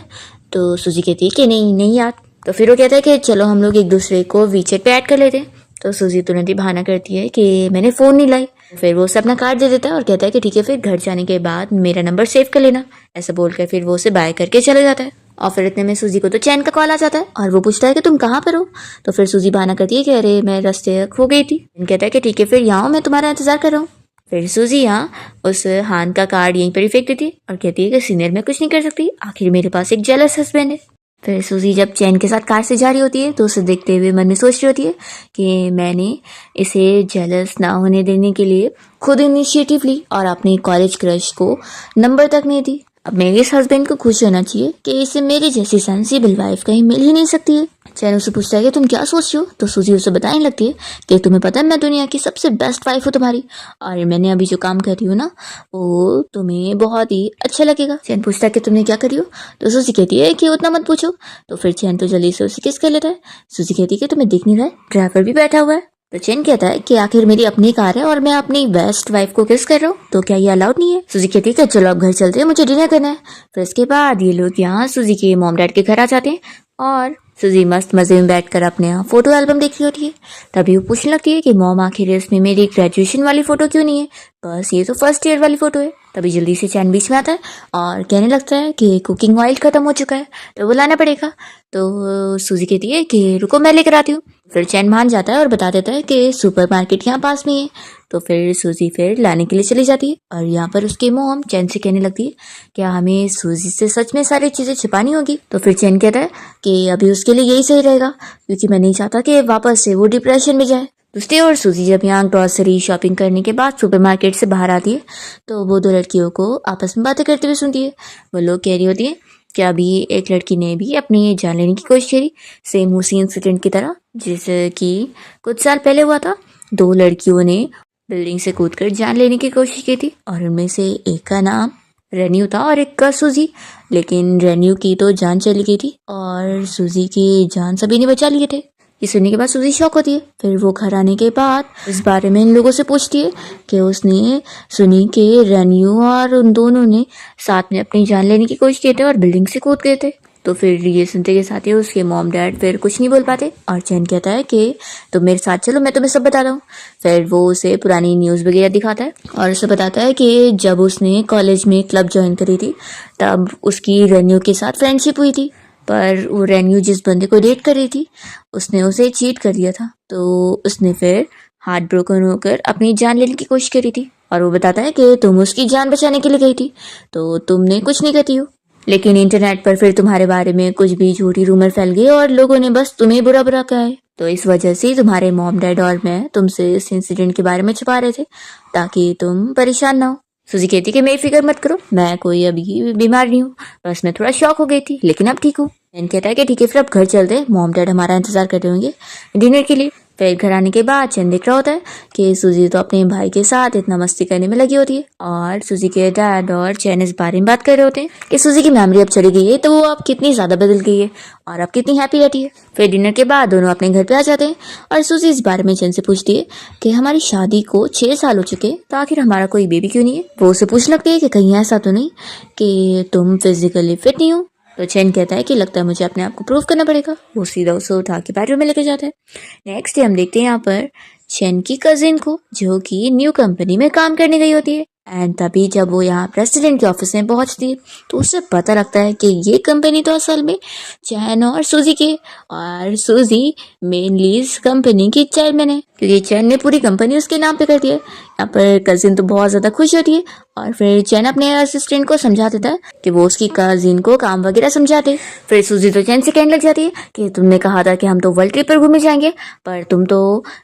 तो सूजी कहती है कि नहीं नहीं याद। तो फिर वो कहता है कि चलो हम लोग एक दूसरे को वीचेट पे ऐड कर लेते हैं। तो सूजी तुरंत ही बहाना करती है कि मैंने फ़ोन नहीं लाई। फिर वो उसे अपना कार्ड दे देता है और कहता है कि ठीक है, फिर घर जाने के बाद मेरा नंबर सेव कर लेना। ऐसा बोलकर फिर वो उसे बाय करके चले जाता है। और फिर इतने में सूजी को तो चैन का कॉल आ जाता है और वो पूछता है कि तुम कहाँ पर हो। तो फिर सूजी बहाना करती है कि अरे मैं रास्ते खो गई थी। कहता है कि ठीक है, फिर यहाँ मैं तुम्हारा इंतजार कर रहा हूँ। फिर सूजी यहाँ उस हान का कार्ड यहीं पर ही फेंक देती है और कहती है कि सीनियर मैं कुछ नहीं कर सकती, आखिर मेरे पास एक जेलस हस्बैंड है। फिर सूजी जब चैन के साथ कार से जा रही होती है तो उसे देखते हुए मन में सोच रही होती है कि मैंने इसे जेलस ना होने देने के लिए खुद इनिशिएटिव ली और अपनी कॉलेज क्रश को नंबर तक नहीं दी। अब मेरे इस हस्बैंड को खुश होना चाहिए कि इसे मेरी जैसी सेंसिबल वाइफ कहीं मिल ही नहीं सकती है। चैन उसे पूछता है कि तुम क्या सोच रही हो। तो सूजी उसे बताने लगती है कि तुम्हें पता है मैं दुनिया की सबसे बेस्ट वाइफ हूँ तुम्हारी, और मैंने अभी जो काम कर रही हूँ ना वो तुम्हें बहुत ही अच्छा लगेगा। चैन पूछता है कि तुमने क्या करी हो। तो सूजी कहती है कि उतना मत पूछो। तो फिर चैन तो जल्दी से उसे किस कर लेता है। सूजी कहती है कि तुम्हें दिख नहीं रहा है, ड्राइवर भी बैठा हुआ है। तो चैन कहता है कि आखिर मेरी अपनी कार है और मैं अपनी बेस्ट वाइफ को किस कर रहा हूँ, तो क्या ये अलाउड नहीं है। सूजी कहती है कि चलो अब घर चलते हैं, मुझे डिनर करना है। फिर इसके बाद ये लोग यहाँ सूजी के मॉम डैड के घर आ जाते हैं और सूजी मस्त मजे में बैठकर अपने यहाँ फोटो एल्बम देख रही होती है। तभी वो पूछने लगती है कि मॉम आखिर इसमें मेरी ग्रेजुएशन वाली फोटो क्यों नहीं है, बस ये तो फर्स्ट ईयर वाली फोटो है। तभी जल्दी से चैन बीच में आता है और कहने लगता है कि कुकिंग ऑयल खत्म हो चुका है तो वो लाना पड़ेगा। तो सूजी कहती है कि रुको मैं लेकर आती हूँ। फिर चैन मान जाता है और बता देता है कि सुपरमार्केट यहाँ पास में है। तो फिर सूजी फिर लाने के लिए चली जाती है और यहाँ पर उसके मॉम चैन से कहने लगती है क्या हमें सूजी से सच में सारी चीज़ें छिपानी होगी। तो फिर चैन कहता है कि अभी उसके लिए यही सही रहेगा क्योंकि मैं नहीं चाहता कि वापस से वो डिप्रेशन में जाए। दूसरी ओर सूजी जब यहाँ ग्रॉसरी शॉपिंग करने के बाद सुपरमार्केट से बाहर आती है तो वो दो लड़कियों को आपस में बातें करते हुए सुनती है। वो लोग कह रही होती है कि अभी एक लड़की ने भी अपनी जान लेने की कोशिश करी, सेम उसी इंसिडेंट की तरह जैसे कि कुछ साल पहले हुआ था। दो लड़कियों ने बिल्डिंग से कूदकर जान लेने की कोशिश की थी और उनमें से एक का नाम रेन्यू था और एक का सूजी। लेकिन रेन्यू की तो जान चली गई थी और सूजी की जान सभी ने बचा लिए थे। ये सुनने के बाद सूजी शॉक होती है। फिर वो घर आने के बाद इस बारे में इन लोगों से पूछती है कि उसने सुनी कि रेन्यू और उन दोनों ने साथ में अपनी जान लेने की कोशिश की थी और बिल्डिंग से कूद गए थे। तो फिर ये सुनते के साथ ही उसके मॉम डैड फिर कुछ नहीं बोल पाते और चैन कहता है कि तुम मेरे साथ चलो, मैं तुम्हें सब बताता हूँ। फिर वो उसे पुरानी न्यूज़ वगैरह दिखाता है और उसे बताता है कि जब उसने कॉलेज में क्लब ज्वाइन करी थी तब उसकी रेन्यू के साथ फ्रेंडशिप हुई थी, पर वो रेन्यू जिस बंदे को डेट कर रही थी उसने उसे चीट कर दिया था। तो उसने फिर हार्ट ब्रोकन होकर अपनी जान लेने की कोशिश करी थी और वो बताता है कि तुम उसकी जान बचाने के लिए गई थी तो तुमने कुछ नहीं करती हो, लेकिन इंटरनेट पर फिर तुम्हारे बारे में कुछ भी झूठी रूमर फैल गई और लोगों ने बस तुम्हें बुरा बुरा कहा है। तो इस वजह से तुम्हारे मॉम डैड और मैं तुमसे इस इंसिडेंट के बारे में छुपा रहे थे ताकि तुम परेशान ना हो। सूजी कहती कि मेरी फिक्र मत करो, मैं कोई अभी बीमार नहीं हूँ, बस मैं थोड़ा शॉक हो गई थी लेकिन अब ठीक हूँ। चैन कहता है कि ठीक है फिर अब घर चलते हैं, मॉम डैड हमारा इंतजार कर रहे होंगे डिनर के लिए। फिर घर आने के बाद चैन देख रहा होता है कि सूजी तो अपने भाई के साथ इतना मस्ती करने में लगी होती है और सूजी के डैड और चैन इस बारे में बात कर रहे होते हैं कि सूजी की मेमोरी अब चली गई है तो वो अब कितनी ज़्यादा बदल गई है और अब कितनी हैप्पी रहती है। फिर डिनर के बाद दोनों अपने घर पे आ जाते हैं और सूजी इस बारे में चैन से पूछती है कि हमारी शादी को 6 साल हो चुके तो आखिर हमारा कोई बेबी क्यों नहीं है। वो उसे पूछने लगती है कि कहीं ऐसा तो नहीं कि तुम फिजिकली फिट नहीं हो। तो चैन कहता है कि लगता है मुझे अपने आप को प्रूव करना पड़ेगा। वो सीधा उसे उठा के बेडरूम में लेकर जाता है। नेक्स्ट डे हम देखते हैं यहाँ पर चैन की कजिन को जो कि न्यू कंपनी में काम करने गई होती है एंड तभी जब वो यहाँ प्रेसिडेंट के ऑफिस में पहुंचती है तो उसे पता लगता है कि ये कंपनी तो असल में चैन और सूजी की, और सूजी मेनली इस कंपनी की चेयरमैन है क्योंकि चैन ने पूरी कंपनी उसके नाम पे कर दी है। यहाँ पर कजिन तो बहुत ज़्यादा खुश होती है और फिर चैन अपने असिस्टेंट को समझा देता है कि वो उसकी कजिन को काम वगैरह समझाते। फिर सूजी तो चैन से कहने लग जाती है कि तुमने कहा था कि हम तो वर्ल्ड ट्रिप पर घूमने जाएंगे पर तुम तो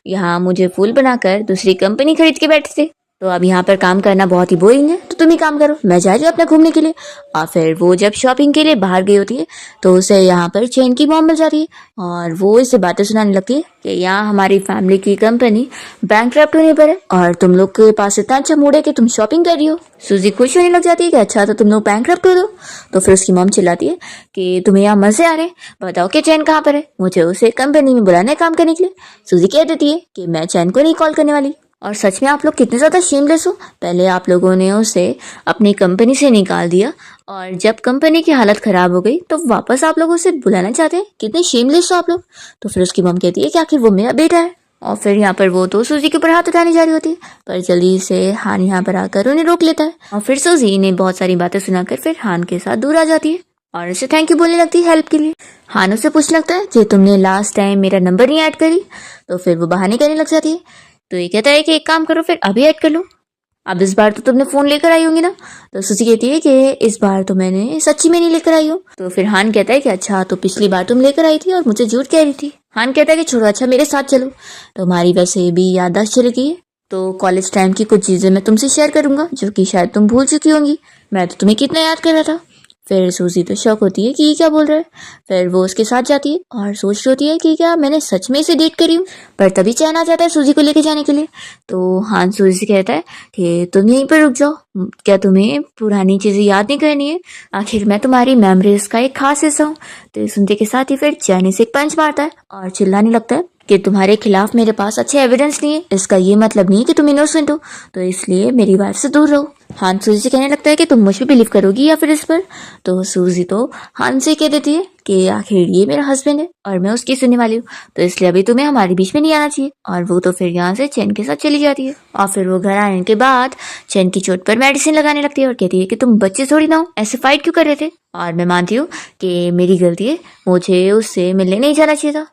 यहाँ मुझे फूल बनाकर दूसरी कंपनी खरीद के बैठे थे। तो अब यहाँ पर काम करना बहुत ही बोरिंग है, तो तुम ही काम करो, मैं जा रही हूँ अपना घूमने के लिए। और फिर वो जब शॉपिंग के लिए बाहर गई होती है तो उसे यहाँ पर चैन की मॉम मिल जाती है और वो इसे बातें सुनाने लगती है कि यहाँ हमारी फैमिली की कंपनी बैंकक्रप्ट होने पर है और तुम लोग के पास इतना अच्छा मूड है कि तुम शॉपिंग कर रही हो। सूजी खुश होने लग जाती है कि अच्छा तो तुम लोग बैंकक्रप्ट हो दो। तो फिर उसकी मॉम चिल्लाती है कि तुम्हें यहाँ मजे आ रहे हैं, बताओ कि चैन कहाँ पर है, मुझे उसे कंपनी में बुलाना है काम करने के लिए। सूजी कह देती है कि मैं चैन को नहीं कॉल करने वाली। और सच में आप लोग कितने ज़्यादा शेमलेस हो, पहले आप लोगों ने उसे अपनी कंपनी से निकाल दिया और जब कंपनी की हालत ख़राब हो गई तो वापस आप लोग उसे बुलाना चाहते हैं, कितने शेमलेस हो आप लोग। तो फिर उसकी मम कहती है कि आखिर वो मेरा बेटा है। और फिर यहाँ पर वो तो सूजी के ऊपर हाथ उठाने जा रही होती है पर जल्दी से हान यहाँ पर आकर उन्हें रोक लेता है और फिर सूजी इन्हें बहुत सारी बातें सुनाकर फिर हान के साथ दूर आ जाती है और उसे थैंक यू बोलने लगती है हेल्प के लिए। हान उसे पूछने लगता है कि तुमने लास्ट टाइम मेरा नंबर नहीं ऐड करी। तो फिर वो बहाने करने लग जाती है। तो ये कहता है कि एक काम करो फिर अभी ऐड कर लो, अब इस बार तो तुमने फोन लेकर आई होंगी ना। तो सूजी कहती है कि इस बार तो मैंने सच्ची में नहीं लेकर आई हूँ। तो फिर हान कहता है कि अच्छा तो पिछली बार तुम लेकर आई थी और मुझे झूठ कह रही थी। हान कहता है कि छोड़ो अच्छा मेरे साथ चलो, तो हमारी वैसे भी याददाश्त चली गई है तो कॉलेज टाइम की कुछ चीजें मैं तुमसे शेयर करूंगा जो कि शायद तुम भूल चुकी होंगी। मैं तो तुम्हें कितना याद कर रहा था। फिर सूजी तो शौक होती है कि ये क्या बोल रहा है। फिर वो उसके साथ जाती है और सोच रही होती है कि क्या मैंने सच में इसे डेट करी हूँ। पर तभी चैन आ जाता है सूजी को लेके जाने के लिए। तो हान सूजी से कहता है कि तुम यहीं पर रुक जाओ, क्या तुम्हें पुरानी चीजें याद नहीं करनी है, आखिर मैं तुम्हारी मेमोरीज का एक खास हिस्सा हूँ। तो ये सुनते के साथ ही फिर चैन इसे एक पंच मारता है और चिल्लाने लगता है कि तुम्हारे खिलाफ मेरे पास अच्छे एविडेंस नहीं है, इसका ये मतलब नहीं है कि तुम इनोसेंट हो, तो इसलिए मेरी बात से दूर रहो। हान सूजी से कहने लगता है कि तुम मुझ पे बिलीव करोगी या फिर इस पर। तो सूजी तो हान से कह देती है कि आखिर ये मेरा हस्बैंड है और मैं उसकी सुनने वाली हूँ, तो इसलिए अभी तुम्हें हमारे बीच में नहीं आना चाहिए। और वो तो फिर यहाँ से चैन के साथ चली जाती है और फिर वो घर आने के बाद चैन की चोट पर मेडिसिन लगाने लगती है और कहती है कि तुम बच्चे थोड़ी ना हो, ऐसे फाइट क्यों कर रहे थे। और मैं मानती हूँ कि मेरी गलती है, मुझे उससे मिलने नहीं जाना चाहिए था।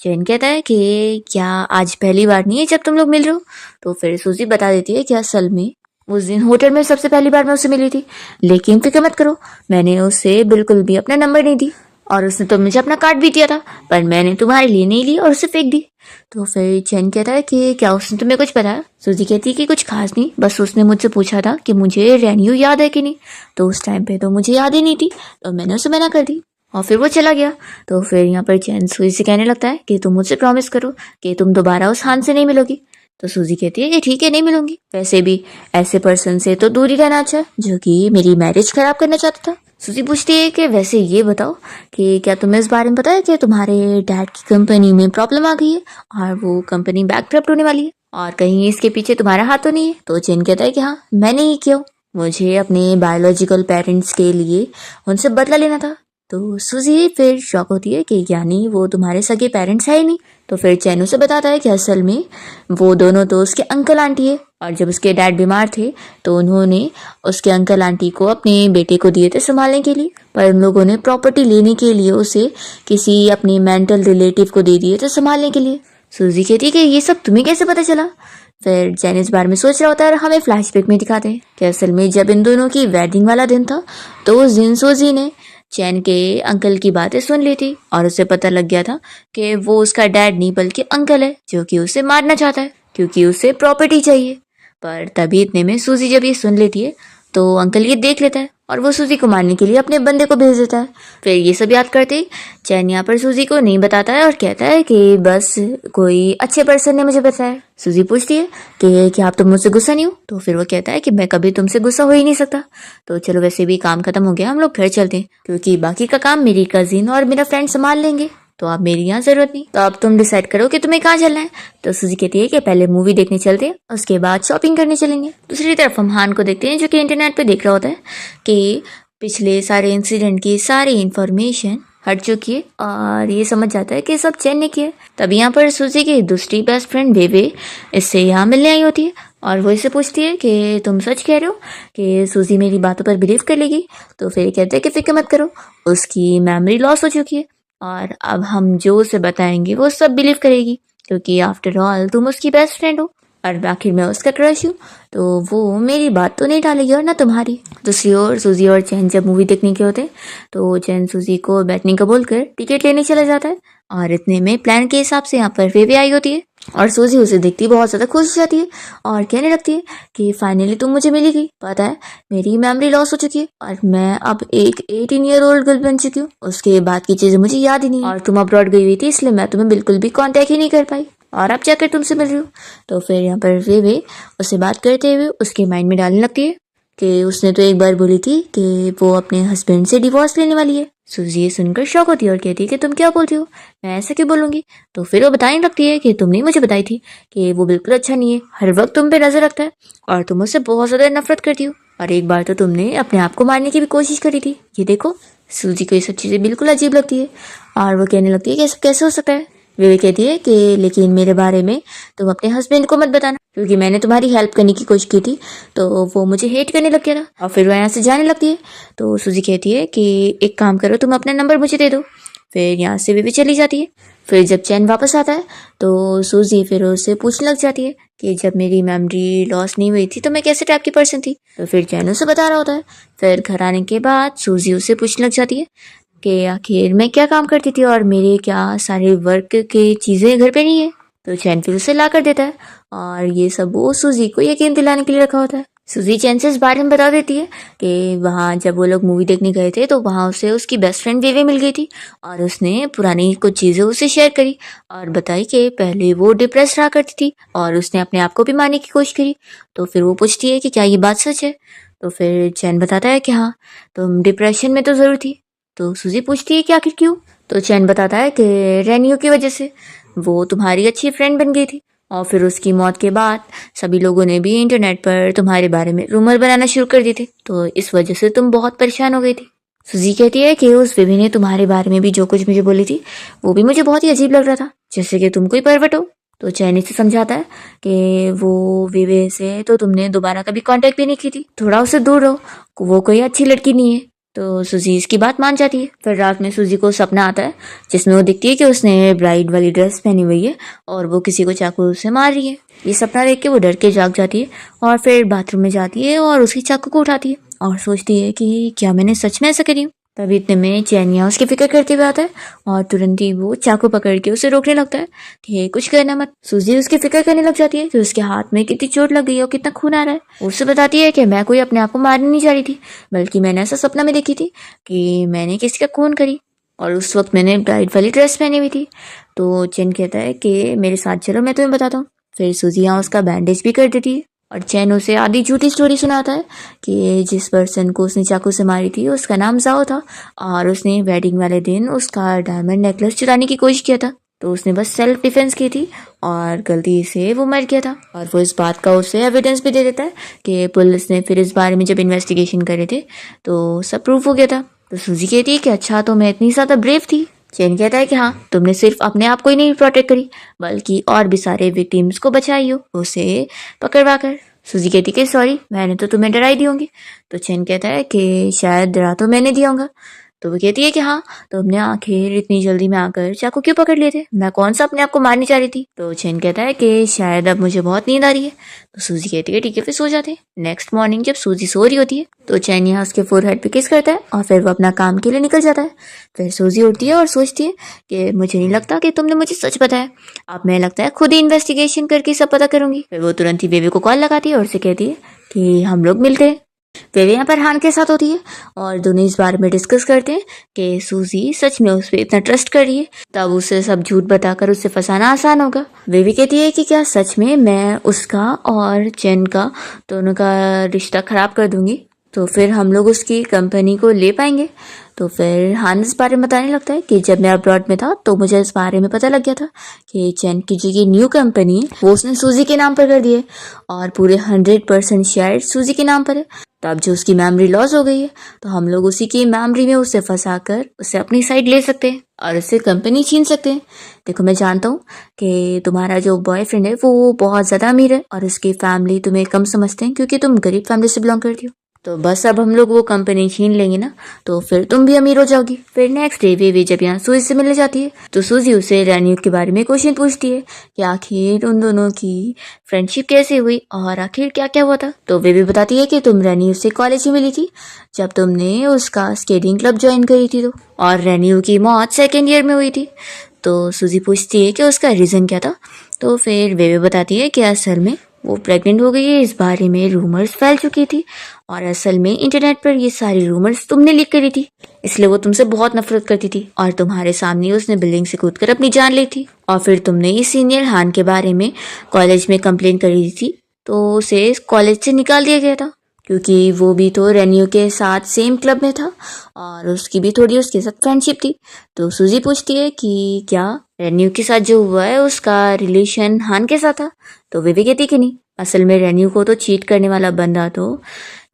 चैन कहता है कि क्या आज पहली बार नहीं है जब तुम लोग मिल रहे हो। तो फिर सूजी बता देती है कि असल में उस दिन होटल में सबसे पहली बार मैं उससे मिली थी, लेकिन फिक्र मत करो मैंने उसे बिल्कुल भी अपना नंबर नहीं दी और उसने तो मुझे अपना कार्ड भी दिया था, पर मैंने तुम्हारे लिए नहीं ली और उसे फेंक दी। तो फिर चैन कहता है कि क्या उसने तुम्हें कुछ बताया। सूजी कहती है कि कुछ खास नहीं, बस उसने मुझसे पूछा था कि मुझे रेन्यू याद है कि नहीं, तो उस टाइम पे तो मुझे याद ही नहीं थी, तो मैंने उसे मना कर दी और फिर वो चला गया। तो फिर यहाँ पर चैन सूजी से कहने लगता है कि तुम मुझसे प्रॉमिस करो कि तुम दोबारा उस हान से नहीं मिलोगी। तो सूजी कहती है कि ठीक है नहीं मिलूंगी, वैसे भी ऐसे पर्सन से तो दूर ही रहना अच्छा जो कि मेरी मैरिज खराब करना चाहता था। सूजी पूछती है कि वैसे ये बताओ कि क्या तुम्हें इस बारे में पता है कि तुम्हारे डैड की कंपनी में प्रॉब्लम आ गई है और वो कंपनी बैंकक्रप्ट होने वाली है और कहीं इसके पीछे तुम्हारा हाथ तो नहीं है। तो चैन कहता है कि हाँ मैंने ही किया, मुझे अपने बायोलॉजिकल पेरेंट्स के लिए उनसे बदला लेना था। तो सूजी फिर शॉक होती है कि यानी वो तुम्हारे सगे पेरेंट्स है ही नहीं। तो फिर चैन उसे बताता है कि असल में वो दोनों तो उसके अंकल आंटी है और जब उसके डैड बीमार थे तो उन्होंने उसके अंकल आंटी को अपने बेटे को दिए थे संभालने के लिए, पर उन लोगों ने प्रॉपर्टी लेने के लिए उसे किसी अपने मेंटल रिलेटिव को दे दिए थे संभालने के लिए। सूजी कहती है कि ये सब तुम्हें कैसे पता चला। फिर चैन इस बारे में सोच रहा होता है और हमें फ्लैशबैक में दिखाते हैं कि असल में जब इन दोनों की वेडिंग वाला दिन था तो उस दिन सूजी ने चैन के अंकल की बातें सुन ली थी और उसे पता लग गया था कि वो उसका डैड नहीं बल्कि अंकल है जो कि उसे मारना चाहता है क्योंकि उसे प्रॉपर्टी चाहिए। पर तभी इतने में सूजी जब ये सुन लेती है तो अंकल ये देख लेता है और वो सूजी को मारने के लिए अपने बंदे को भेज देता है। फिर ये सब याद करते चैन यहाँ पर सूजी को नहीं बताता है और कहता है कि बस कोई अच्छे पर्सन ने मुझे बताया। सूजी पूछती है कि क्या आप तुम मुझसे गुस्सा नहीं हो। तो फिर वो कहता है कि मैं कभी तुमसे गुस्सा हो ही नहीं सकता। तो चलो वैसे भी काम खत्म हो गया, हम लोग घर चलते हैं क्योंकि बाकी का काम मेरी कजिन और मेरा फ्रेंड संभाल लेंगे, तो अब मेरी यहाँ जरूरत नहीं। तो अब तुम डिसाइड करो कि तुम्हें कहाँ चलना है। तो सूजी कहती है कि पहले मूवी देखने चलते हैं उसके बाद शॉपिंग करने चलेंगे। दूसरी तरफ हम हान को देखते हैं जो कि इंटरनेट पे देख रहा होता है कि पिछले सारे इंसिडेंट की सारी इंफॉर्मेशन हट चुकी है और ये समझ जाता है कि सब चैन ने किया। तब यहाँ पर सूजी की दूसरी बेस्ट फ्रेंड वेवे इससे यहाँ मिलने आई होती है और वो इसे पूछती है कि तुम सच कह रहे हो कि सूजी मेरी बातों पर बिलीव कर लेगी। तो फिर कहते हैं कि फिक्र मत करो, उसकी मेमोरी लॉस हो चुकी है और अब हम जो उसे बताएंगे वो सब बिलीव करेगी क्योंकि आफ्टर ऑल तुम उसकी बेस्ट फ्रेंड हो और आखिर मैं उसका क्रश हूँ, तो वो मेरी बात तो नहीं डालेगी और ना तुम्हारी। दूसरी ओर सूजी और चैन जब मूवी देखने के होते तो चैन सूजी को बैठने का बोलकर टिकट लेने चला जाता है और इतने में प्लान के हिसाब से यहाँ पर वेवे आई होती है। और सूजी उसे देखती बहुत ज़्यादा खुश हो जाती है और कहने लगती है कि फाइनली तुम मुझे मिली गई। पता है मेरी मेमोरी लॉस हो चुकी है और मैं अब एक 18-year-old गर्ल बन चुकी हूँ। उसके बाद की चीज़ें मुझे याद ही नहीं है और तुम अब्रॉड गई हुई थी इसलिए मैं तुम्हें बिल्कुल भी कांटेक्ट ही नहीं कर पाई और अब जाकर तुमसे मिल रही हूँ। तो फिर यहाँ पर वे उससे बात करते हुए उसके माइंड में डालने लगती है कि उसने तो एक बार बोली थी कि वो अपने हस्बैंड से डिवोर्स लेने वाली है। सूजी ये सुनकर शॉक होती है और कहती है कि तुम क्या बोलती हो, मैं ऐसा क्यों बोलूंगी। तो फिर वो बताने लगती है कि तुमने मुझे बताई थी कि वो बिल्कुल अच्छा नहीं है, हर वक्त तुम पे नजर रखता है और तुम उससे बहुत ज्यादा नफरत करती हो और एक बार तो तुमने अपने आप को मारने की भी कोशिश करी थी। ये देखो। सूजी को ये सब चीजें बिल्कुल अजीब लगती है और वो कहने लगती है कि ऐसा कैसे हो सकता है। वे कहती है कि लेकिन मेरे बारे में तुम अपने हस्बैंड को मत बताना क्योंकि मैंने तुम्हारी हेल्प करने की कोशिश की थी तो वो मुझे हेट करने लग गया था और फिर वो यहाँ से जाने लगती है। तो सूजी कहती है कि एक काम करो, तुम अपना नंबर मुझे दे दो। फिर यहाँ से भी चली जाती है। फिर जब चैन वापस आता है तो सूजी फिर उससे पूछने लग जाती है कि जब मेरी मेमोरी लॉस नहीं हुई थी तो मैं कैसे टाइप की पर्सन थी। तो फिर चैन उसे बता रहा होता है। फिर घर आने के बाद सूजी उससे पूछने लग जाती है कि आखिर मैं क्या काम करती थी और मेरे क्या सारे वर्क की चीज़ें घर पे नहीं है। तो चैन फिर उसे ला कर देता है और ये सब वो सूजी को यकीन दिलाने के लिए रखा होता है। सूजी चैन से इस बारे में बता देती है कि वहाँ जब वो लोग मूवी देखने गए थे तो वहाँ उसे उसकी बेस्ट फ्रेंड वेवे मिल गई थी और उसने पुरानी कुछ चीज़ें उसे शेयर करी और बताई कि पहले वो डिप्रेस रहा करती थी और उसने अपने आप को भी मारने की कोशिश करी। तो फिर वो पूछती है कि क्या ये बात सच है। तो फिर चैन बताता है कि हाँ, तुम डिप्रेशन में तो ज़रूर थी। तो सूजी पूछती है कि आखिर क्यों। तो चैन बताता है कि रेनियो की वजह से, वो तुम्हारी अच्छी फ्रेंड बन गई थी और फिर उसकी मौत के बाद सभी लोगों ने भी इंटरनेट पर तुम्हारे बारे में रूमर बनाना शुरू कर दिए थे तो इस वजह से तुम बहुत परेशान हो गई थी। सूजी कहती है कि उस बेबी ने तुम्हारे बारे में भी जो कुछ मुझे बोली थी वो भी मुझे बहुत ही अजीब लग रहा था, जैसे कि तुम कोई परवट हो। तो चैन इसे समझाता है कि वो विवे से तो तुमने दोबारा कभी कांटेक्ट भी नहीं की थी, थोड़ा उससे दूर रहो, वो कोई अच्छी लड़की नहीं है। तो सूजी इसकी बात मान जाती है। फिर रात में सूजी को सपना आता है जिसमें वो दिखती है कि उसने ब्राइड वाली ड्रेस पहनी हुई है और वो किसी को चाकू से मार रही है। ये सपना देख के वो डर के जाग जाती है और फिर बाथरूम में जाती है और उसकी चाकू को उठाती है और सोचती है कि क्या मैंने सच में ऐसा करी हूँ। तभी इतने में चैनिया उसकी फिक्र करते हुए आता है और तुरंत ही वो चाकू पकड़ के उसे रोकने लगता है कि कुछ करना मत। सूजी उसकी फिक्र करने लग जाती है कि उसके हाथ में कितनी चोट लग गई है और कितना खून आ रहा है। उससे बताती है कि मैं कोई अपने आप को मारने नहीं जा रही थी, बल्कि मैंने ऐसा सपना में देखी थी कि मैंने किसी का खून करी और उस वक्त मैंने ब्राइड वाली ड्रेस पहनी हुई थी। तो चैन कहता है कि मेरे साथ चलो, मैं तुम्हें बताता हूँ। फिर सूजी यहाँ उसका बैंडेज भी कर देती है और चैन उसे आधी झूठी स्टोरी सुनाता है कि जिस पर्सन को उसने चाकू से मारी थी उसका नाम जाओ था और उसने वेडिंग वाले दिन उसका डायमंड नेकलेस चुराने की कोशिश किया था। तो उसने बस सेल्फ डिफेंस की थी और गलती से वो मर गया था और वो इस बात का उसे एविडेंस भी दे देता है कि पुलिस ने फिर इस बारे में जब इन्वेस्टिगेशन करे थे तो सब प्रूफ हो गया था। तो सूजी कहती है कि अच्छा, तो मैं इतनी ज़्यादा ब्रेव थी। चैन कहता है कि हाँ, तुमने सिर्फ अपने आप को ही नहीं प्रोटेक्ट करी बल्कि और भी सारे विक्टिम्स को बचाई हो उसे पकड़वा कर। सूजी कहती कि सॉरी, मैंने तो तुम्हें डराई दी होंगी। तो चैन कहता है कि शायद डरा तो मैंने दिया होगा। तो वो कहती है कि हाँ, तुमने आखिर इतनी जल्दी में आकर चाकू क्यों पकड़ लिए थे, मैं कौन सा अपने आप को मारनी चाह रही थी। तो चैन कहता है कि शायद अब मुझे बहुत नींद आ रही है। तो सूजी कहती है ठीक है, फिर सो जाते हैं। नेक्स्ट मॉर्निंग जब सूजी सो रही होती है तो चैन यहाँ उसके फोरहेड पे किस करता है और फिर वो अपना काम के लिए निकल जाता है। फिर सूजी उठती है और सोचती है कि मुझे नहीं लगता कि तुमने मुझे सच बताया, अब मैं लगता है खुद ही इन्वेस्टिगेशन करके सब पता करूंगी। फिर वो तुरंत ही बेबी को कॉल लगाती है और उसे कहती है कि हम लोग मिलते हैं। बेबी यहाँ पर हान के साथ होती है और दोनों इस बारे में डिस्कस करते हैं कि सूजी सच में उस पर इतना ट्रस्ट कर रही है, तब उसे सब झूठ बताकर उससे फंसाना आसान होगा। बेबी कहती है कि क्या सच में मैं उसका और चैन का दोनों का रिश्ता खराब कर दूंगी तो फिर हम लोग उसकी कंपनी को ले पाएंगे। तो फिर हान इस बारे में बताने लगता है कि जब मैं अब्रॉड में था तो मुझे इस बारे में पता लग गया था कि चैन की जो ये न्यू कंपनी है वो उसने सूजी के नाम पर कर दी है और पूरे 100% शेयर सूजी के नाम पर है। तो अब जो उसकी मेमोरी लॉस हो गई है तो हम लोग उसी की मेमोरी में उसे फंसा कर उसे अपनी साइड ले सकते हैं और उससे कंपनी छीन सकते हैं। देखो, मैं जानता हूँ कि तुम्हारा जो बॉयफ्रेंड है वो बहुत ज़्यादा अमीर है और उसकी फैमिली तुम्हें कम समझते हैं क्योंकि तुम गरीब फैमिली से बिलोंग करती हो। तो बस अब हम लोग वो कंपनी छीन लेंगे ना तो फिर तुम भी अमीर हो जाओगी। फिर नेक्स्ट डे वे जब यहाँ सूजी से मिलने जाती है तो सूजी उसे रेन्यू के बारे में क्वेश्चन पूछती है कि आखिर उन दोनों की फ्रेंडशिप कैसे हुई और आखिर क्या क्या हुआ था। तो वे भी बताती है कि तुम रेन्यू से कॉलेज में मिली थी जब तुमने उसका स्केटिंग क्लब ज्वाइन करी थी तो, और रेन्यू की मौत 2nd ईयर में हुई थी। तो सूजी पूछती है कि उसका रीज़न क्या था। तो फिर वे बताती है कि असल में वो प्रेग्नेंट हो गई है, इस बारे में रूमर्स फैल चुकी थी और असल में इंटरनेट पर ये सारी रूमर्स तुमने लीक करी थी, इसलिए वो तुमसे बहुत नफरत करती थी और तुम्हारे सामने उसने बिल्डिंग से कूदकर अपनी जान ली थी। और फिर तुमने इस सीनियर हान के बारे में कॉलेज में कंप्लेन करी थी, तो उसे कॉलेज से निकाल दिया गया था क्योंकि वो भी तो रेन्यू के साथ सेम क्लब में था और उसकी भी थोड़ी उसके साथ फ्रेंडशिप थी। तो सूजी पूछती है कि क्या रेन्यू के साथ जो हुआ है उसका रिलेशन हान के साथ था, तो वे भी कहती कि नहीं, असल में रेन्यू को तो चीट करने वाला बंदा तो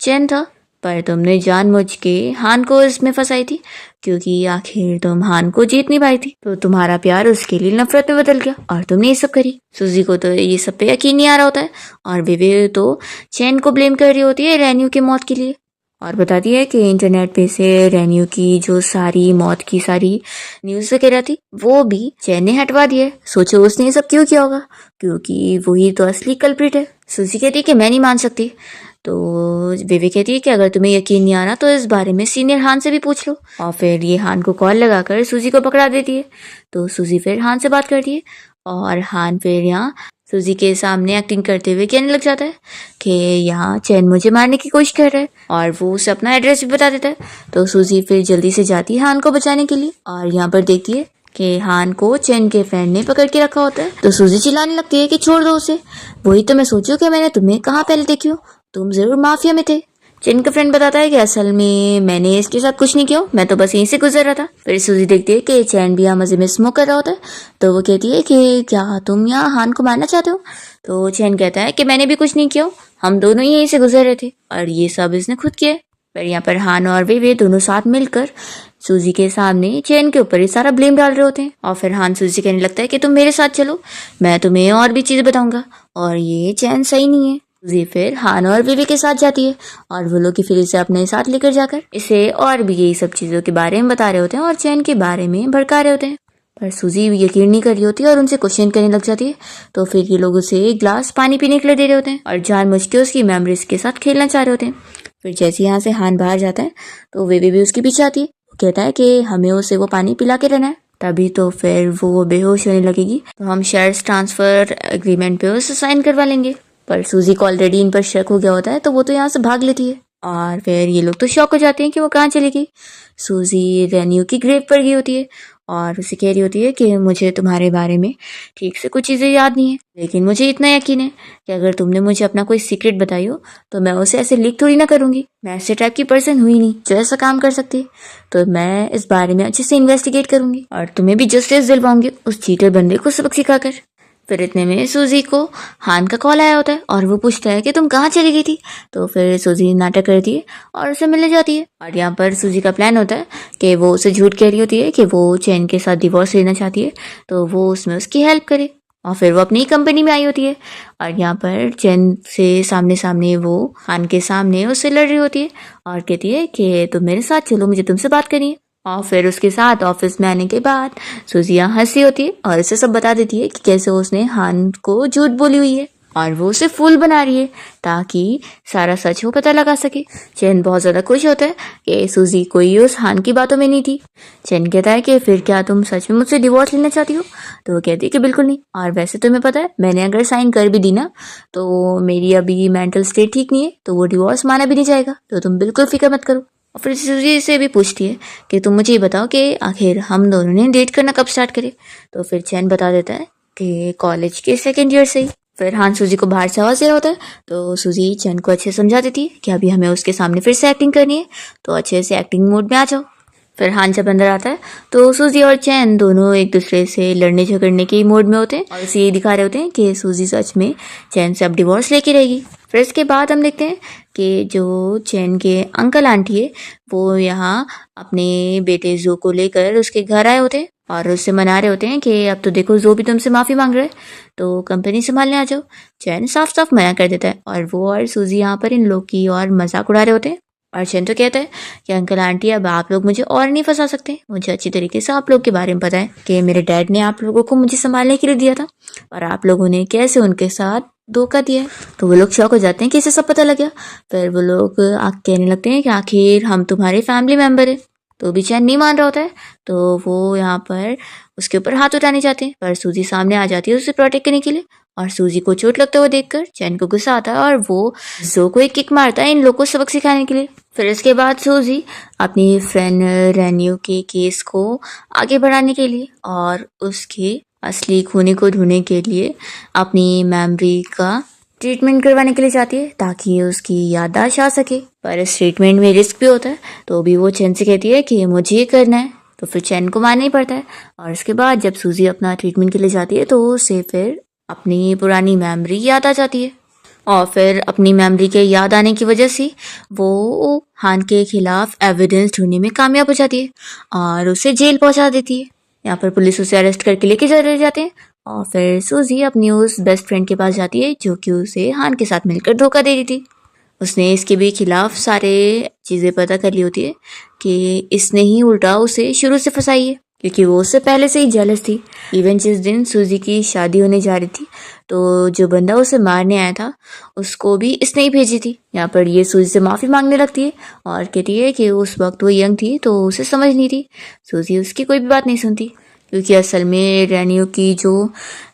चैन था, पर तुमने जानबूझ के हान को इसमें फंसाई थी क्योंकि आखिर तुम हान को जीत नहीं पाई थी, तो तुम्हारा प्यार उसके लिए नफरत में बदल गया और तुमने ये सब करी। सूजी को तो ये सब पे यकीन नहीं आ रहा होता है और विवे तो चैन को ब्लेम कर रही होती है रेन्यू की मौत के लिए और बताती है कि इंटरनेट पे से रेन्यू की जो सारी मौत की सारी न्यूज वगैरह थी वो भी चैन ने हटवा दी है। सोचो उसने ये सब क्यों किया होगा, क्योंकि वही तो असली कल्प्रिट है। सूजी कहती है कि मैं नहीं मान सकती, तो विवे कहती है कि अगर तुम्हें यकीन नहीं आ रहा तो इस बारे में सीनियर हान से भी पूछ लो। और फिर ये हान को कॉल लगाकर सूजी को पकड़ा देती है। तो सूजी फिर हान से बात करती है और हान फिर यहाँ सूजी के सामने एक्टिंग करते हुए कहने लग जाता है कि यहाँ चैन मुझे मारने की कोशिश कर रहा है और वो उसे अपना एड्रेस भी बता देता है। तो सूजी फिर जल्दी से जाती है हान को बचाने के लिए और यहाँ पर देखती है कि हान को चैन के फ्रेंड ने पकड़ के रखा होता है। तो सूजी चिल्लाने लगती है कि छोड़ दो उसे, वही तो मैं सोचूं कि मैंने तुम्हें कहाँ पहले देखी हो, तुम जरूर माफिया में थे। चैन का फ्रेंड बताता है कि असल में मैंने इसके साथ कुछ नहीं किया, मैं तो बस यहीं से गुजर रहा था। फिर सूजी देखती है कि चैन भी यहाँ मजे में स्मोक कर रहा होता है, तो वो कहती है कि क्या तुम यहाँ हान को मारना चाहते हो। तो चैन कहता है कि मैंने भी कुछ नहीं किया, हम दोनों ही यहीं से गुजर रहे थे और ये सब इसने खुद किया है। पर यहाँ पर हान और वे दोनों साथ मिलकर सूजी के सामने चैन के ऊपर ही सारा ब्लेम डाल रहे होते हैं और फिर हान सूजी कहने लगता है कि तुम मेरे साथ चलो, मैं तुम्हें और भी चीज बताऊंगा और ये चैन सही नहीं है। सूजी फिर हान और विवे के साथ जाती है और वो लोग फिर इसे अपने साथ लेकर जाकर इसे और भी यही सब चीजों के बारे में बता रहे होते हैं और चैन के बारे में भड़का रहे होते हैं। पर सूजी यकीन नहीं कर रही होती और उनसे क्वेश्चन करने लग जाती है। तो फिर ये लोग उसे एक ग्लास पानी पीने के लिए दे रहे होते हैं और जानबूझ के उसकी मेमोरीज के साथ खेलना चाह रहे होते हैं। फिर जैसे यहाँ से हान बाहर जाता है तो विवे भी उसके पीछे आती है, कहता है कि हमें उसे वो पानी पिला के रहना है, तभी तो फिर वो बेहोश होने लगेगी तो हम शेयर्स ट्रांसफर एग्रीमेंट पे उसे साइन करवा लेंगे। पर सूजी को ऑलरेडी इन पर शक हो गया होता है तो वो तो यहाँ से भाग लेती है और फिर ये लोग तो शॉक हो जाते हैं कि वो कहाँ चली गई। सूजी रेन्यू की ग्रेव पर गई होती है और उसे कह रही होती है कि मुझे तुम्हारे बारे में ठीक से कुछ चीज़ें याद नहीं है, लेकिन मुझे इतना यकीन है कि अगर तुमने मुझे अपना कोई सीक्रेट बताई हो तो मैं उसे ऐसे लीक थोड़ी ना करूंगी, मैं ऐसे टाइप की पर्सन हुई नहीं जो ऐसा काम कर सकती, तो मैं इस बारे में अच्छे से इन्वेस्टिगेट करूंगी और तुम्हें भी जस्टिस दिलवाऊंगी उस चीटर बंदे को सबक सिखाकर। फिर इतने में सूजी को हान का कॉल आया होता है और वो पूछता है कि तुम कहाँ चली गई थी। तो फिर सूजी नाटक करती है और उसे मिलने जाती है और यहाँ पर सूजी का प्लान होता है कि वो उसे झूठ कह रही होती है कि वो चैन के साथ डिवोर्स लेना चाहती है, तो वो उसमें उसकी हेल्प करे और फिर वो अपनी कंपनी में आई होती है और यहाँ पर चैन से सामने सामने वो हान के सामने उससे लड़ रही होती है और कहती है कि तुम मेरे साथ चलो, मुझे तुमसे बात करनी है। और फिर उसके साथ ऑफिस में आने के बाद सूजिया हंसी होती है और उसे सब बता देती है कि कैसे उसने हान को झूठ बोली हुई है और वो उसे फूल बना रही है ताकि सारा सच वो पता लगा सके। चैन बहुत ज्यादा खुश होता है कि सूजी कोई उस हान की बातों में नहीं थी। चैन कहता है कि फिर क्या तुम सच में मुझसे डिवोर्स लेना चाहती हो, तो वो कहती है कि बिल्कुल नहीं, और वैसे तुम्हें पता है मैंने अगर साइन कर भी दी ना तो मेरी अभी मेंटल स्टेट ठीक नहीं है, तो वो डिवोर्स माना भी नहीं जाएगा, तो तुम बिल्कुल फिक्र मत करो। और फिर सूजी से भी पूछती है कि तुम मुझे ये बताओ कि आखिर हम दोनों ने डेट करना कब स्टार्ट करे। तो फिर चैन बता देता है कि कॉलेज के सेकेंड ईयर से ही। फिर हान सूजी को बाहर से आवाज दे रहा होता है, तो सूजी चैन को अच्छे से समझा देती है कि अभी हमें उसके सामने फिर से एक्टिंग करनी है, तो अच्छे से एक्टिंग मोड में आ जाओ। फिर हान जब अंदर आता है तो सूजी और चैन दोनों एक दूसरे से लड़ने झगड़ने के मोड में होते हैं और उसे ये दिखा रहे होते हैं कि सूजी सच में चैन से अब डिवोर्स लेके रहेगी। फिर इसके बाद हम देखते हैं कि जो चैन के अंकल आंटी है वो यहाँ अपने बेटे जो को लेकर उसके घर आए होते हैं और उससे मना रहे होते हैं कि अब तो देखो जो भी तुमसे माफी मांग रहा है तो कंपनी संभालने आ जाओ। चैन साफ साफ मना कर देता है और वो और सूजी यहाँ पर इन लोग की और मजाक उड़ा रहे होते हैं और चैन तो कहता है कि अंकल आंटी अब आप लोग मुझे और नहीं फंसा सकते, मुझे अच्छी तरीके से आप लोग के बारे में पता है कि मेरे डैड ने आप लोगों को मुझे संभालने के लिए दिया था और आप लोगों ने कैसे उनके साथ धोखा दिया है। तो वो लोग शौक हो जाते हैं कि इसे सब पता लग गया। फिर वो लोग कहने लगते हैं कि आखिर हम तुम्हारे फैमिली मेंबर है तो भी चैन नहीं मान रहा होता है, तो वो यहाँ पर उसके ऊपर हाथ उठाने जाते हैं, पर सूजी सामने आ जाती है उसे प्रोटेक्ट करने के लिए। और सूजी को चोट लगता हुआ देखकर चैन को गुस्सा आता है और वो जो को एक किक मारता है इन लोगों को सबक सिखाने के लिए। फिर इसके बाद सूजी अपनी फ्रेंड रेन्यू के केस को आगे बढ़ाने के लिए और उसके असली खूनी को ढूंढने के लिए अपनी मेमोरी का ट्रीटमेंट करवाने के लिए जाती है ताकि उसकी याददाश्त आ सके। पर इस ट्रीटमेंट में रिस्क भी होता है, तो भी वो चैन से कहती है कि मुझे ये करना है, तो फिर चैन को मानना ही पड़ता है। और इसके बाद जब सूजी अपना ट्रीटमेंट के लिए जाती है तो उसे फिर अपनी पुरानी मेमोरी याद आ जाती है और फिर अपनी मेमोरी के याद आने की वजह से वो हान के खिलाफ एविडेंस ढूंढने में कामयाब हो जाती है और उसे जेल पहुंचा देती है। यहाँ पर पुलिस उसे अरेस्ट करके लेके चले जाते हैं और फिर सूजी अपनी उस बेस्ट फ्रेंड के पास जाती है जो कि उसे हान के साथ मिलकर धोखा दे रही थी। उसने इसके भी खिलाफ सारे चीज़ें पता कर ली होती है कि इसने ही उल्टा उसे शुरू से फंसाई है, क्योंकि वो उससे पहले से ही जेलस थी। इवन जिस दिन सूजी की शादी होने जा रही थी तो जो बंदा उसे मारने आया था उसको भी इसने ही भेजी थी। यहाँ पर ये सूजी से माफ़ी मांगने लगती है और कहती है कि उस वक्त वो यंग थी तो उसे समझ नहीं थी। सूजी उसकी कोई भी बात नहीं सुनती, क्योंकि असल में रेन्यू की जो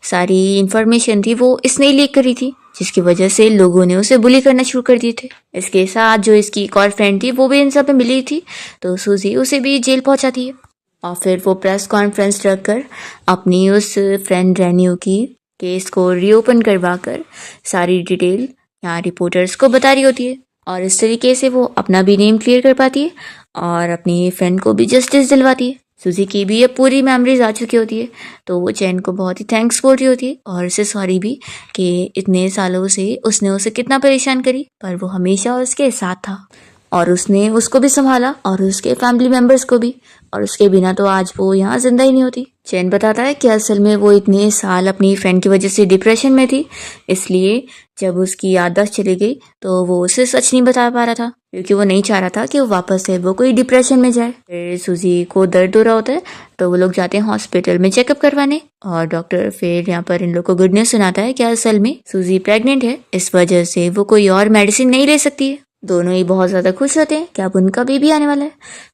सारी इंफॉर्मेशन थी वो इसने ही लीक करी थी, जिसकी वजह से लोगों ने उसे बुली करना शुरू कर दिए थे। इसके साथ जो इसकी एक और फ्रेंड थी वो भी इन सब में मिली थी, तो सूजी उसे भी जेल पहुंचाती है। और फिर वो प्रेस कॉन्फ्रेंस रखकर अपनी उस फ्रेंड रेन्यू की केस को रीओपन करवा कर सारी डिटेल यहाँ रिपोर्टर्स को बता रही होती है और इस तरीके से वो अपना भी नेम क्लियर कर पाती है और अपनी फ्रेंड को भी जस्टिस दिलवाती है। सूजी की भी अब पूरी मेमोरीज आ चुकी होती है, तो वो चैन को बहुत ही थैंक्स बोल रही होती है और उसे सॉरी भी कि इतने सालों से उसने उसे कितना परेशान करी, पर वो हमेशा उसके साथ था और उसने उसको भी संभाला और उसके फैमिली मेम्बर्स को भी, और उसके बिना तो आज वो यहाँ जिंदा ही नहीं होती। चैन बताता है कि असल में वो इतने साल अपनी फ्रेंड की वजह से डिप्रेशन में थी, इसलिए जब उसकी याददाश्त चली गई तो वो उसे सच नहीं बता पा रहा था, क्योंकि वो नहीं चाह रहा था कि वो वापस से वो कोई डिप्रेशन में जाए। फिर सूजी को दर्द हो रहा होता है तो वो लोग जाते हैं हॉस्पिटल में चेकअप करवाने और डॉक्टर फिर यहाँ पर इन लोग को गुड न्यूज सुनाता है कि असल में सूजी प्रेग्नेंट है, इस वजह से वो कोई और मेडिसिन नहीं ले सकती है। दोनों ही बहुत ज़्यादा खुश होते हैं कि अब उनका बेबी आने वाला है।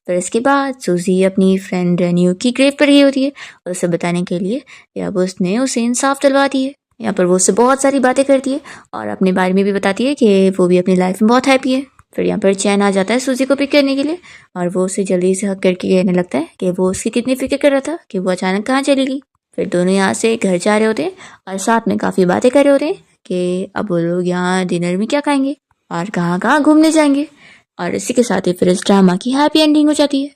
फिर इसके बाद सूजी अपनी फ्रेंड रेन्यू की ग्रेव पर गई होती है और उसे बताने के लिए कि अब उसने उसे इंसाफ दिलवा दी है। यहाँ पर वो उससे बहुत सारी बातें करती है और अपने बारे में भी बताती है कि वो भी अपनी लाइफ में बहुत हैप्पी है। फिर यहाँ पर चैन आ जाता है सूजी को पिक करने के लिए और वो उसे जल्दी से हक करके कहने लगता है कि वो उसकी कितनी फिक्र कर रहा था कि वो अचानक कहाँ चली गई। फिर दोनों यहाँ से घर जा रहे होते हैं और साथ में काफ़ी बातें कर रहे होते हैं कि अब वो लोग यहाँ डिनर में क्या खाएंगे और कहाँ कहाँ घूमने जाएंगे। और इसी के साथ ही फिर इस ड्रामा की हैप्पी एंडिंग हो जाती है।